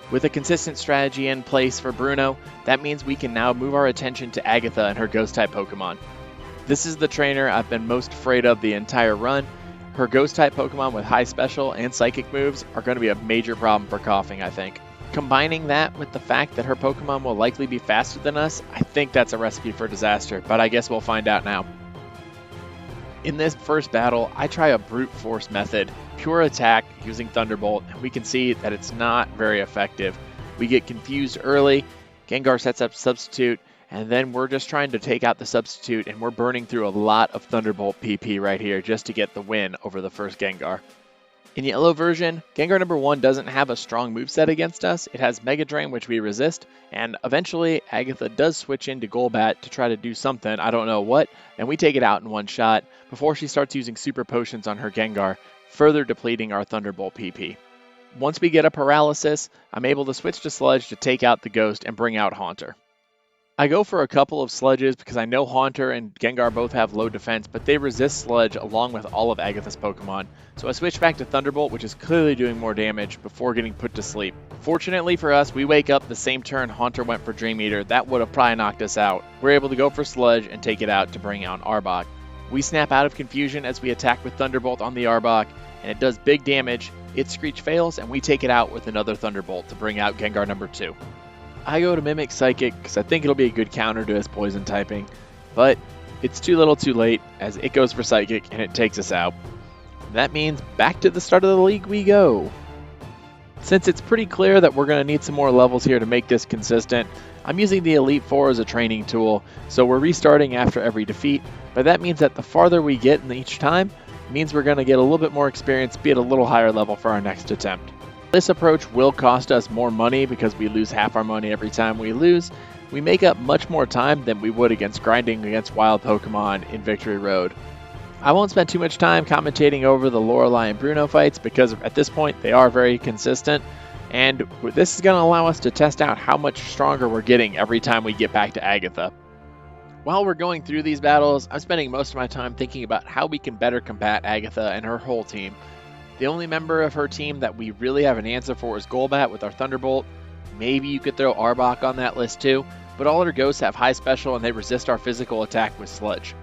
With a consistent strategy in place for Bruno, that means we can now move our attention to Agatha and her Ghost-type Pokemon. This is the trainer I've been most afraid of the entire run. Her Ghost-type Pokemon with high special and psychic moves are going to be a major problem for Koffing, I think. Combining that with the fact that her Pokemon will likely be faster than us, I think that's a recipe for disaster, but I guess we'll find out now. In this first battle, I try a brute force method, pure attack using Thunderbolt, and we can see that it's not very effective. We get confused early, Gengar sets up Substitute, and then we're just trying to take out the Substitute, and we're burning through a lot of Thunderbolt PP right here just to get the win over the first Gengar. In Yellow version, Gengar number 1 doesn't have a strong moveset against us. It has Mega Drain, which we resist, and eventually Agatha does switch into Golbat to try to do something, I don't know what, and we take it out in one shot before she starts using Super Potions on her Gengar, further depleting our Thunderbolt PP. Once we get a Paralysis, I'm able to switch to Sludge to take out the Ghost and bring out Haunter. I go for a couple of Sludges because I know Haunter and Gengar both have low defense, but they resist Sludge along with all of Agatha's Pokemon. So I switch back to Thunderbolt, which is clearly doing more damage before getting put to sleep. Fortunately for us, we wake up the same turn Haunter went for Dream Eater. That would have probably knocked us out. We're able to go for Sludge and take it out to bring out Arbok. We snap out of confusion as we attack with Thunderbolt on the Arbok, and it does big damage. Its Screech fails, and we take it out with another Thunderbolt to bring out Gengar number 2. I go to Mimic Psychic because I think it'll be a good counter to his Poison typing, but it's too little too late as it goes for Psychic and it takes us out. That means back to the start of the league we go. Since it's pretty clear that we're going to need some more levels here to make this consistent, I'm using the Elite Four as a training tool, so we're restarting after every defeat, but that means that the farther we get in each time, means we're going to get a little bit more experience, be at a little higher level for our next attempt. This approach will cost us more money because we lose half our money every time we lose. We make up much more time than we would against grinding against wild Pokemon in Victory Road. I won't spend too much time commentating over the Lorelei and Bruno fights because at this point they are very consistent, and this is going to allow us to test out how much stronger we're getting every time we get back to Agatha. While we're going through these battles, I'm spending most of my time thinking about how we can better combat Agatha and her whole team. The only member of her team that we really have an answer for is Golbat with our Thunderbolt. Maybe you could throw Arbok on that list too, but all her ghosts have high special and they resist our physical attack with Sludge.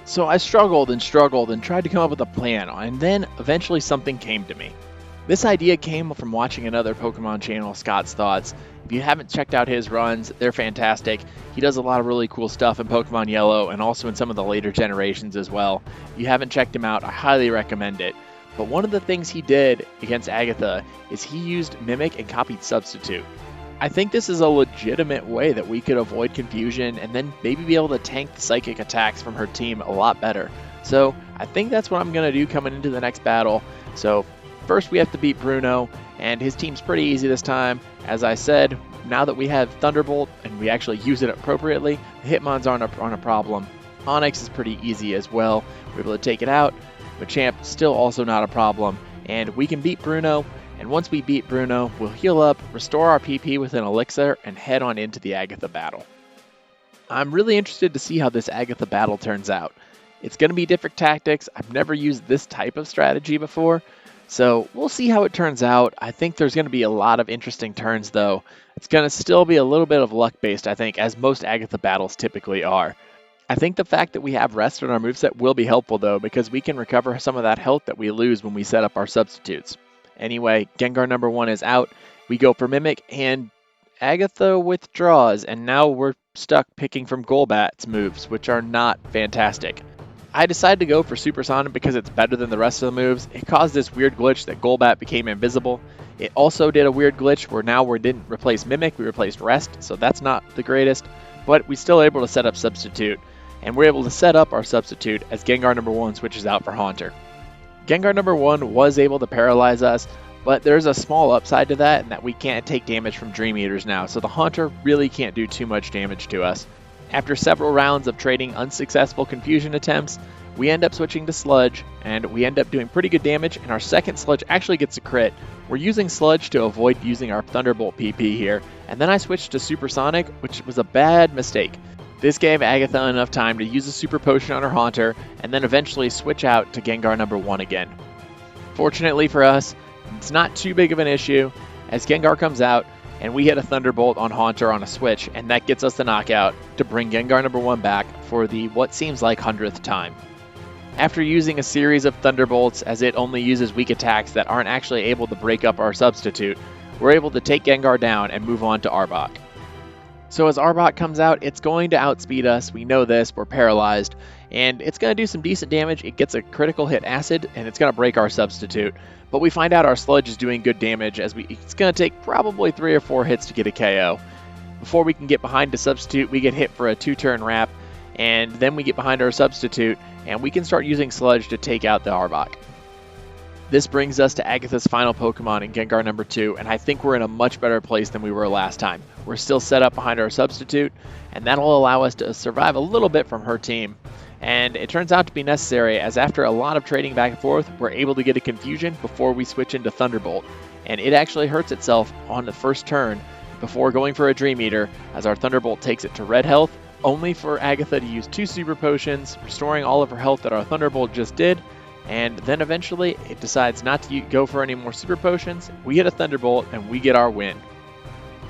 So I struggled and tried to come up with a plan, and then eventually something came to me. This idea came from watching another Pokemon channel, Scott's Thoughts. If you haven't checked out his runs, they're fantastic. He does a lot of really cool stuff in Pokemon Yellow and also in some of the later generations as well. If you haven't checked him out, I highly recommend it. But one of the things he did against Agatha is he used Mimic and copied Substitute. I think this is a legitimate way that we could avoid confusion and then maybe be able to tank the psychic attacks from her team a lot better. So I think that's what I'm going to do coming into the next battle. So first we have to beat Bruno, and his team's pretty easy this time. As I said, now that we have Thunderbolt and we actually use it appropriately, the Hitmons aren't a problem. Onix is pretty easy as well. We're able to take it out. Machamp still also not a problem, and we can beat Bruno, and once we beat Bruno, we'll heal up, restore our PP with an elixir, and head on into the Agatha battle. I'm really interested to see how this Agatha battle turns out. It's going to be different tactics. I've never used this type of strategy before, So we'll see how it turns out. I think there's going to be a lot of interesting turns, though. It's going to still be a little bit of luck-based, I think, as most Agatha battles typically are. I think the fact that we have rest on our moveset will be helpful, though, because we can recover some of that health that we lose when we set up our substitutes. Anyway, Gengar number 1 is out. We go for Mimic, and Agatha withdraws, and now we're stuck picking from Golbat's moves, which are not fantastic. I decided to go for Supersonic because it's better than the rest of the moves. It caused this weird glitch that Golbat became invisible. It also did a weird glitch where now we didn't replace Mimic, we replaced Rest, so that's not the greatest, but we still able to set up Substitute, and we're able to set up our Substitute as Gengar number 1 switches out for Haunter. Gengar number 1 was able to paralyze us, but there's a small upside to that in that we can't take damage from Dream Eaters now, so the Haunter really can't do too much damage to us. After several rounds of trading unsuccessful confusion attempts, we end up switching to Sludge, and we end up doing pretty good damage, and our second Sludge actually gets a crit. We're using Sludge to avoid using our Thunderbolt PP here, and then I switched to Supersonic, which was a bad mistake. This gave Agatha enough time to use a Super Potion on her Haunter, and then eventually switch out to Gengar number 1 again. Fortunately for us, it's not too big of an issue, as Gengar comes out, and we hit a Thunderbolt on Haunter on a switch, and that gets us the knockout to bring Gengar number 1 back for the what seems like 100th time. After using a series of Thunderbolts, as it only uses weak attacks that aren't actually able to break up our substitute, we're able to take Gengar down and move on to Arbok. So as Arbok comes out, it's going to outspeed us, we know this, we're paralyzed, and it's going to do some decent damage. It gets a critical hit Acid, and it's going to break our substitute. But we find out our Sludge is doing good damage, as it's going to take probably 3 or 4 hits to get a KO. Before we can get behind the substitute, we get hit for a 2-turn wrap, and then we get behind our substitute, and we can start using Sludge to take out the Arbok. This brings us to Agatha's final Pokemon in Gengar number 2, and I think we're in a much better place than we were last time. We're still set up behind our substitute, and that'll allow us to survive a little bit from her team. And it turns out to be necessary, as after a lot of trading back and forth, we're able to get a confusion before we switch into Thunderbolt. And it actually hurts itself on the first turn before going for a Dream Eater, as our Thunderbolt takes it to red health, only for Agatha to use 2 Super Potions, restoring all of her health that our Thunderbolt just did. And then eventually, it decides not to go for any more Super Potions. We hit a Thunderbolt, and we get our win.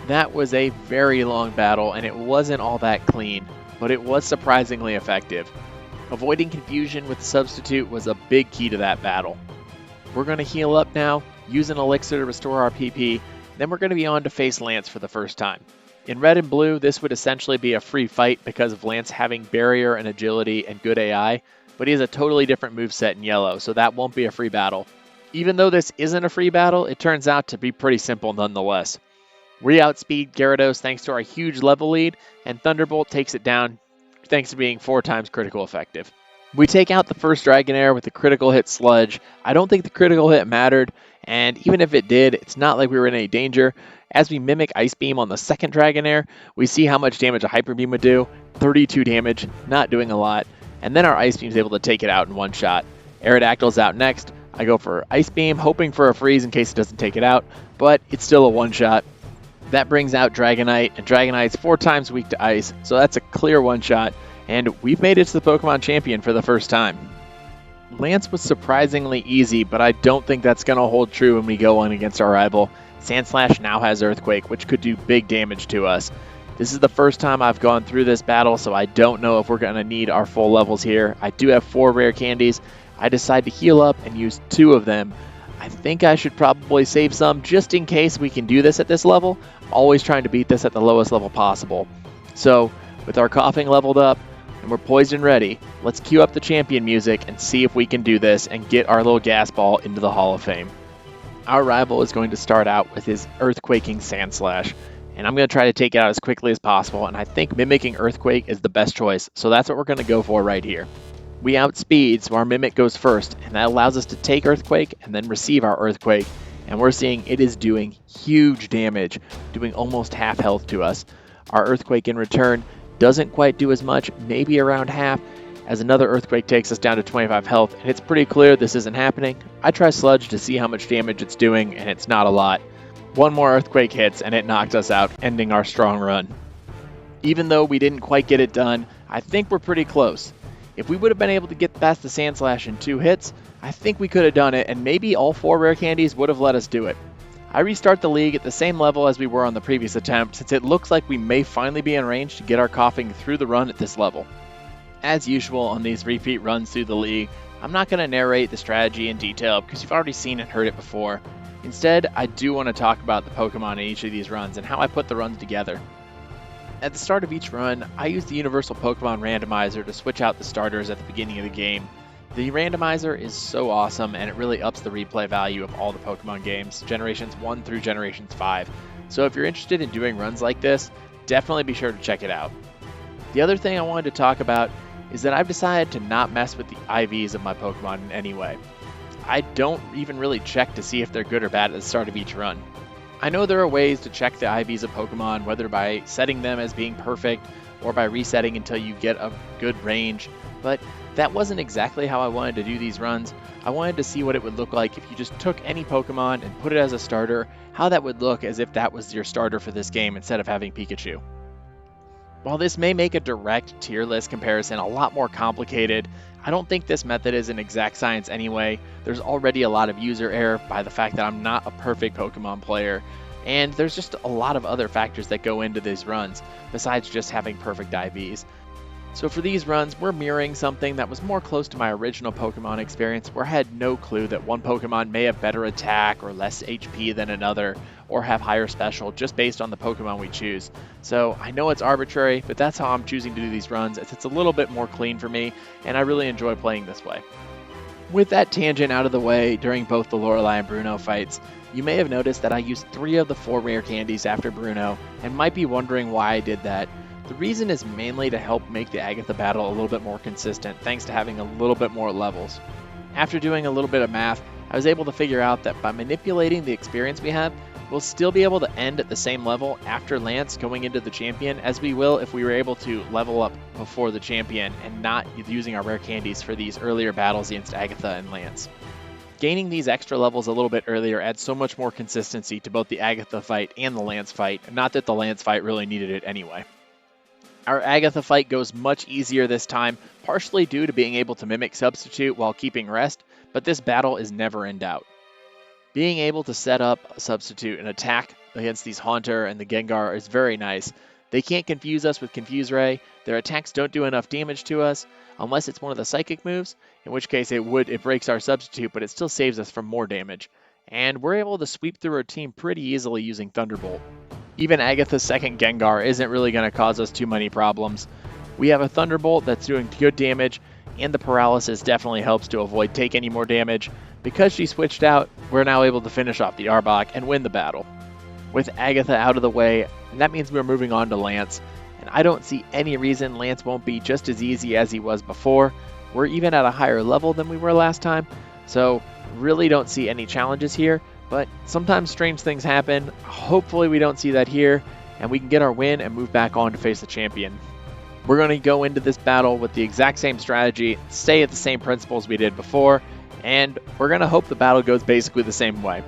That was a very long battle, and it wasn't all that clean, but it was surprisingly effective. Avoiding confusion with the substitute was a big key to that battle. We're going to heal up now, use an elixir to restore our PP, then we're going to be on to face Lance for the first time. In red and blue, this would essentially be a free fight because of Lance having barrier and agility and good AI, but he has a totally different moveset in yellow, so that won't be a free battle. Even though this isn't a free battle, it turns out to be pretty simple nonetheless. We outspeed Gyarados thanks to our huge level lead, and Thunderbolt takes it down thanks to being 4 times critical effective. We take out the first Dragonair with a critical hit Sludge. I don't think the critical hit mattered, and even if it did, it's not like we were in any danger. As we mimic Ice Beam on the second Dragonair, we see how much damage a Hyper Beam would do. 32 damage, not doing a lot. And then our Ice Beam is able to take it out in one shot. Aerodactyl's out next. I go for Ice Beam, hoping for a freeze in case it doesn't take it out, but it's still a one-shot. That brings out Dragonite, and Dragonite's 4 times weak to Ice, so that's a clear one-shot, and we've made it to the Pokemon Champion for the first time. Lance was surprisingly easy, but I don't think that's going to hold true when we go on against our rival. Sandslash now has Earthquake, which could do big damage to us. This is the first time I've gone through this battle, so I don't know if we're going to need our full levels here. I do have 4 rare candies. I decide to heal up and use 2 of them. I think I should probably save some just in case we can do this at this level. I'm always trying to beat this at the lowest level possible. So, with our Koffing leveled up, and we're poised and ready, let's cue up the champion music and see if we can do this and get our little gas ball into the Hall of Fame. Our rival is going to start out with his Earthquaking Sandslash, and I'm going to try to take it out as quickly as possible, and I think mimicking Earthquake is the best choice, so that's what we're going to go for right here. We outspeed, so our Mimic goes first, and that allows us to take Earthquake and then receive our Earthquake, and we're seeing it is doing huge damage, doing almost half health to us. Our Earthquake in return doesn't quite do as much, maybe around half, as another Earthquake takes us down to 25 health, and it's pretty clear this isn't happening. I try Sludge to see how much damage it's doing, and it's not a lot. 1 more Earthquake hits, and it knocked us out, ending our strong run. Even though we didn't quite get it done, I think we're pretty close. If we would have been able to get past the Sand Slash in 2 hits, I think we could have done it, and maybe all 4 rare candies would have let us do it. I restart the league at the same level as we were on the previous attempt, since it looks like we may finally be in range to get our Koffing through the run at this level. As usual on these repeat runs through the league, I'm not going to narrate the strategy in detail because you've already seen and heard it before. Instead, I do want to talk about the Pokemon in each of these runs and how I put the runs together. At the start of each run, I use the Universal Pokemon Randomizer to switch out the starters at the beginning of the game. The randomizer is so awesome, and it really ups the replay value of all the Pokemon games, Generations 1 through Generations 5. So if you're interested in doing runs like this, definitely be sure to check it out. The other thing I wanted to talk about is that I've decided to not mess with the IVs of my Pokemon in any way. I don't even really check to see if they're good or bad at the start of each run. I know there are ways to check the IVs of Pokemon, whether by setting them as being perfect or by resetting until you get a good range, but that wasn't exactly how I wanted to do these runs. I wanted to see what it would look like if you just took any Pokemon and put it as a starter, how that would look as if that was your starter for this game instead of having Pikachu. While this may make a direct tier list comparison a lot more complicated, I don't think this method is an exact science anyway. There's already a lot of user error by the fact that I'm not a perfect Pokemon player, and there's just a lot of other factors that go into these runs, besides just having perfect IVs. So for these runs, we're mirroring something that was more close to my original Pokemon experience, where I had no clue that one Pokemon may have better attack or less HP than another, or have higher special just based on the Pokemon we choose. So I know it's arbitrary, but that's how I'm choosing to do these runs, as it's a little bit more clean for me, and I really enjoy playing this way. With that tangent out of the way during both the Lorelei and Bruno fights, you may have noticed that I used 3 of the 4 rare candies after Bruno, and might be wondering why I did that. The reason is mainly to help make the Agatha battle a little bit more consistent, thanks to having a little bit more levels. After doing a little bit of math, I was able to figure out that by manipulating the experience we have, we'll still be able to end at the same level after Lance going into the champion as we will if we were able to level up before the champion and not using our rare candies for these earlier battles against Agatha and Lance. Gaining these extra levels a little bit earlier adds so much more consistency to both the Agatha fight and the Lance fight, not that the Lance fight really needed it anyway. Our Agatha fight goes much easier this time, partially due to being able to mimic Substitute while keeping rest, but this battle is never in doubt. Being able to set up a Substitute and attack against these Haunter and the Gengar is very nice. They can't confuse us with Confuse Ray, their attacks don't do enough damage to us, unless it's one of the Psychic moves, in which case it breaks our Substitute, but it still saves us from more damage. And we're able to sweep through our team pretty easily using Thunderbolt. Even Agatha's second Gengar isn't really going to cause us too many problems. We have a Thunderbolt that's doing good damage, and the Paralysis definitely helps to avoid take any more damage. Because she switched out, we're now able to finish off the Arbok and win the battle. With Agatha out of the way, that means we're moving on to Lance, and I don't see any reason Lance won't be just as easy as he was before. We're even at a higher level than we were last time, so really don't see any challenges here. But sometimes strange things happen. Hopefully we don't see that here, and we can get our win and move back on to face the champion. We're going to go into this battle with the exact same strategy, stay at the same principles we did before, and we're going to hope the battle goes basically the same way.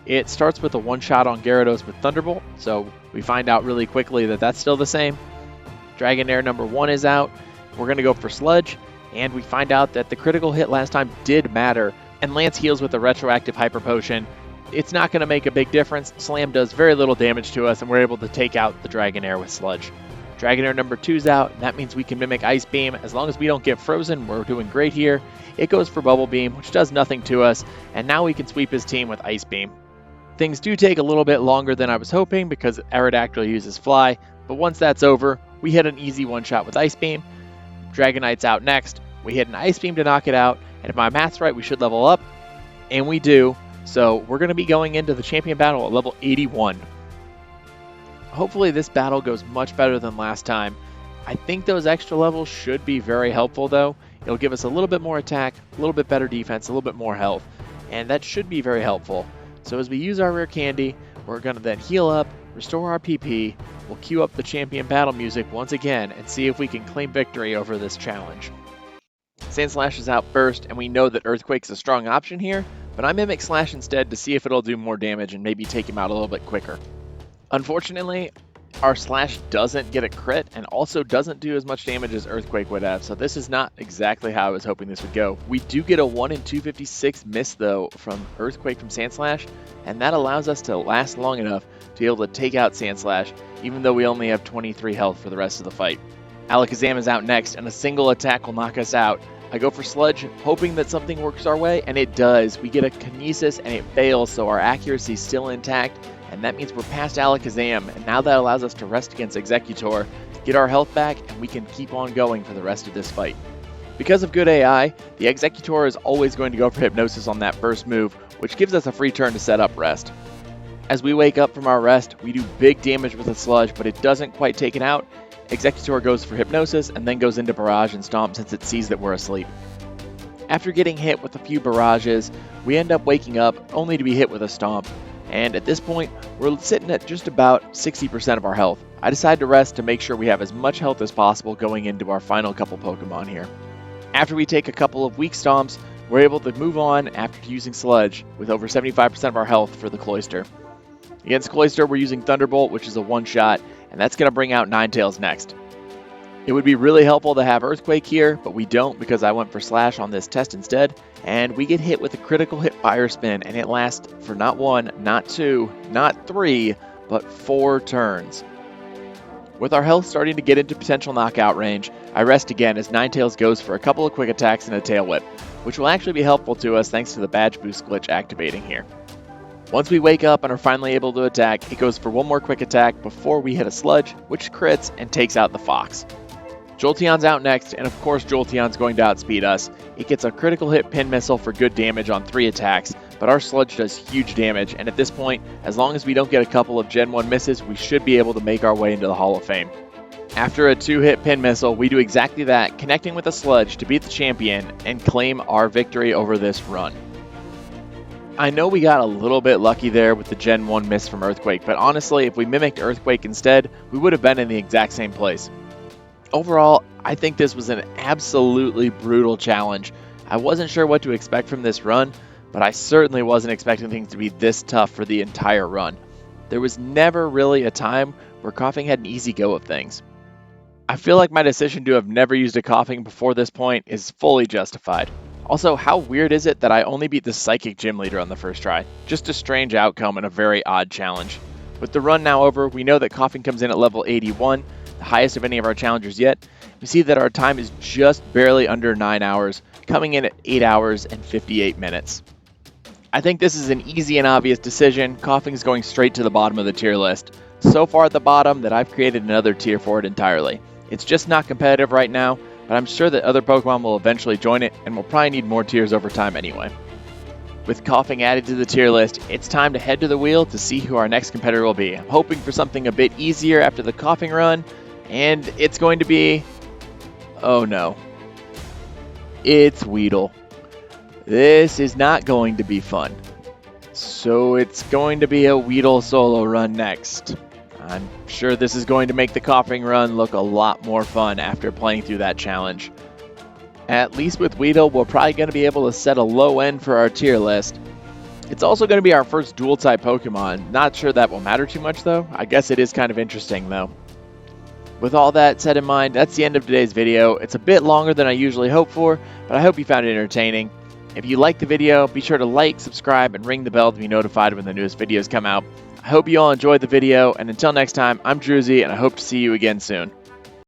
It starts with a one-shot on Gyarados with Thunderbolt, so we find out really quickly that that's still the same. Dragonair number 1 is out. We're going to go for Sludge, and we find out that the critical hit last time did matter, and Lance heals with a retroactive Hyper Potion. It's not going to make a big difference. Slam does very little damage to us, and we're able to take out the Dragonair with Sludge. Dragonair number 2's out, and that means we can mimic Ice Beam. As long as we don't get frozen, we're doing great here. It goes for Bubble Beam, which does nothing to us, and now we can sweep his team with Ice Beam. Things do take a little bit longer than I was hoping because Aerodactyl uses Fly, but once that's over, we hit an easy one-shot with Ice Beam. Dragonite's out next. We hit an Ice Beam to knock it out, and if my math's right, we should level up, and we do. So we're going to be going into the champion battle at level 81. Hopefully this battle goes much better than last time. I think those extra levels should be very helpful though. It'll give us a little bit more attack, a little bit better defense, a little bit more health, and that should be very helpful. So as we use our rare candy, we're going to then heal up, restore our PP, we'll queue up the champion battle music once again and see if we can claim victory over this challenge. Sandslash is out first, and we know that Earthquake's a strong option here, but I mimic Slash instead to see if it'll do more damage and maybe take him out a little bit quicker. Unfortunately, Our Slash doesn't get a crit and also doesn't do as much damage as Earthquake would have, so this is not exactly how I was hoping this would go. We do get a 1 in 256 miss though from Earthquake from Sandslash, and that allows us to last long enough to be able to take out Sandslash, even though we only have 23 health for the rest of the fight. Alakazam is out next, and a single attack will knock us out. I go for Sludge, hoping that something works our way, and it does. We get a Kinesis, and it fails, so our accuracy is still intact, and that means we're past Alakazam, and now that allows us to rest against Exeggutor, get our health back, and we can keep on going for the rest of this fight. Because of good AI, the Exeggutor is always going to go for Hypnosis on that first move, which gives us a free turn to set up rest. As we wake up from our rest, we do big damage with the Sludge, but it doesn't quite take it out. Exeggutor goes for Hypnosis and then goes into Barrage and Stomp since it sees that we're asleep. After getting hit with a few barrages, we end up waking up only to be hit with a Stomp, and at this point, we're sitting at just about 60% of our health. I decide to rest to make sure we have as much health as possible going into our final couple Pokemon here. After we take a couple of weak Stomps, we're able to move on after using Sludge with over 75% of our health for the Cloyster. Against Cloyster, we're using Thunderbolt, which is a one-shot, and that's going to bring out Ninetales next. It would be really helpful to have Earthquake here, but we don't because I went for Slash on this test instead, and we get hit with a critical hit Fire Spin, and it lasts for not 1, not 2, not 3, but 4 turns. With our health starting to get into potential knockout range, I rest again as Ninetales goes for a couple of quick attacks and a Tail Whip, which will actually be helpful to us thanks to the Badge Boost glitch activating here. Once we wake up and are finally able to attack, it goes for one more quick attack before we hit a Sludge, which crits and takes out the Fox. Jolteon's out next, and of course Jolteon's going to outspeed us. It gets a critical hit Pin Missile for good damage on 3 attacks, but our Sludge does huge damage, and at this point, as long as we don't get a couple of Gen 1 misses, we should be able to make our way into the Hall of Fame. After a 2-hit Pin Missile, we do exactly that, connecting with a Sludge to beat the champion and claim our victory over this run. I know we got a little bit lucky there with the Gen 1 miss from Earthquake, but honestly, if we mimicked Earthquake instead, we would have been in the exact same place. Overall, I think this was an absolutely brutal challenge. I wasn't sure what to expect from this run, but I certainly wasn't expecting things to be this tough for the entire run. There was never really a time where Koffing had an easy go of things. I feel like my decision to have never used a Koffing before this point is fully justified. Also, how weird is it that I only beat the Psychic Gym Leader on the first try? Just a strange outcome and a very odd challenge. With the run now over, we know that Koffing comes in at level 81, the highest of any of our challengers yet. We see that our time is just barely under 9 hours, coming in at 8 hours and 58 minutes. I think this is an easy and obvious decision. Koffing's going straight to the bottom of the tier list. So far at the bottom that I've created another tier for it entirely. It's just not competitive right now, but I'm sure that other Pokemon will eventually join it, and we'll probably need more tiers over time anyway. With Koffing added to the tier list, it's time to head to the wheel to see who our next competitor will be. I'm hoping for something a bit easier after the Koffing run, and it's going to be... oh no. It's Weedle. This is not going to be fun. So it's going to be a Weedle solo run next. I'm sure this is going to make the Koffing run look a lot more fun after playing through that challenge. At least with Weedle, we're probably going to be able to set a low end for our tier list. It's also going to be our first dual-type Pokemon. Not sure that will matter too much though. I guess it is kind of interesting though. With all that said in mind, that's the end of today's video. It's a bit longer than I usually hope for, but I hope you found it entertaining. If you liked the video, be sure to like, subscribe, and ring the bell to be notified when the newest videos come out. I hope you all enjoyed the video, and until next time, I'm Droozee, and I hope to see you again soon.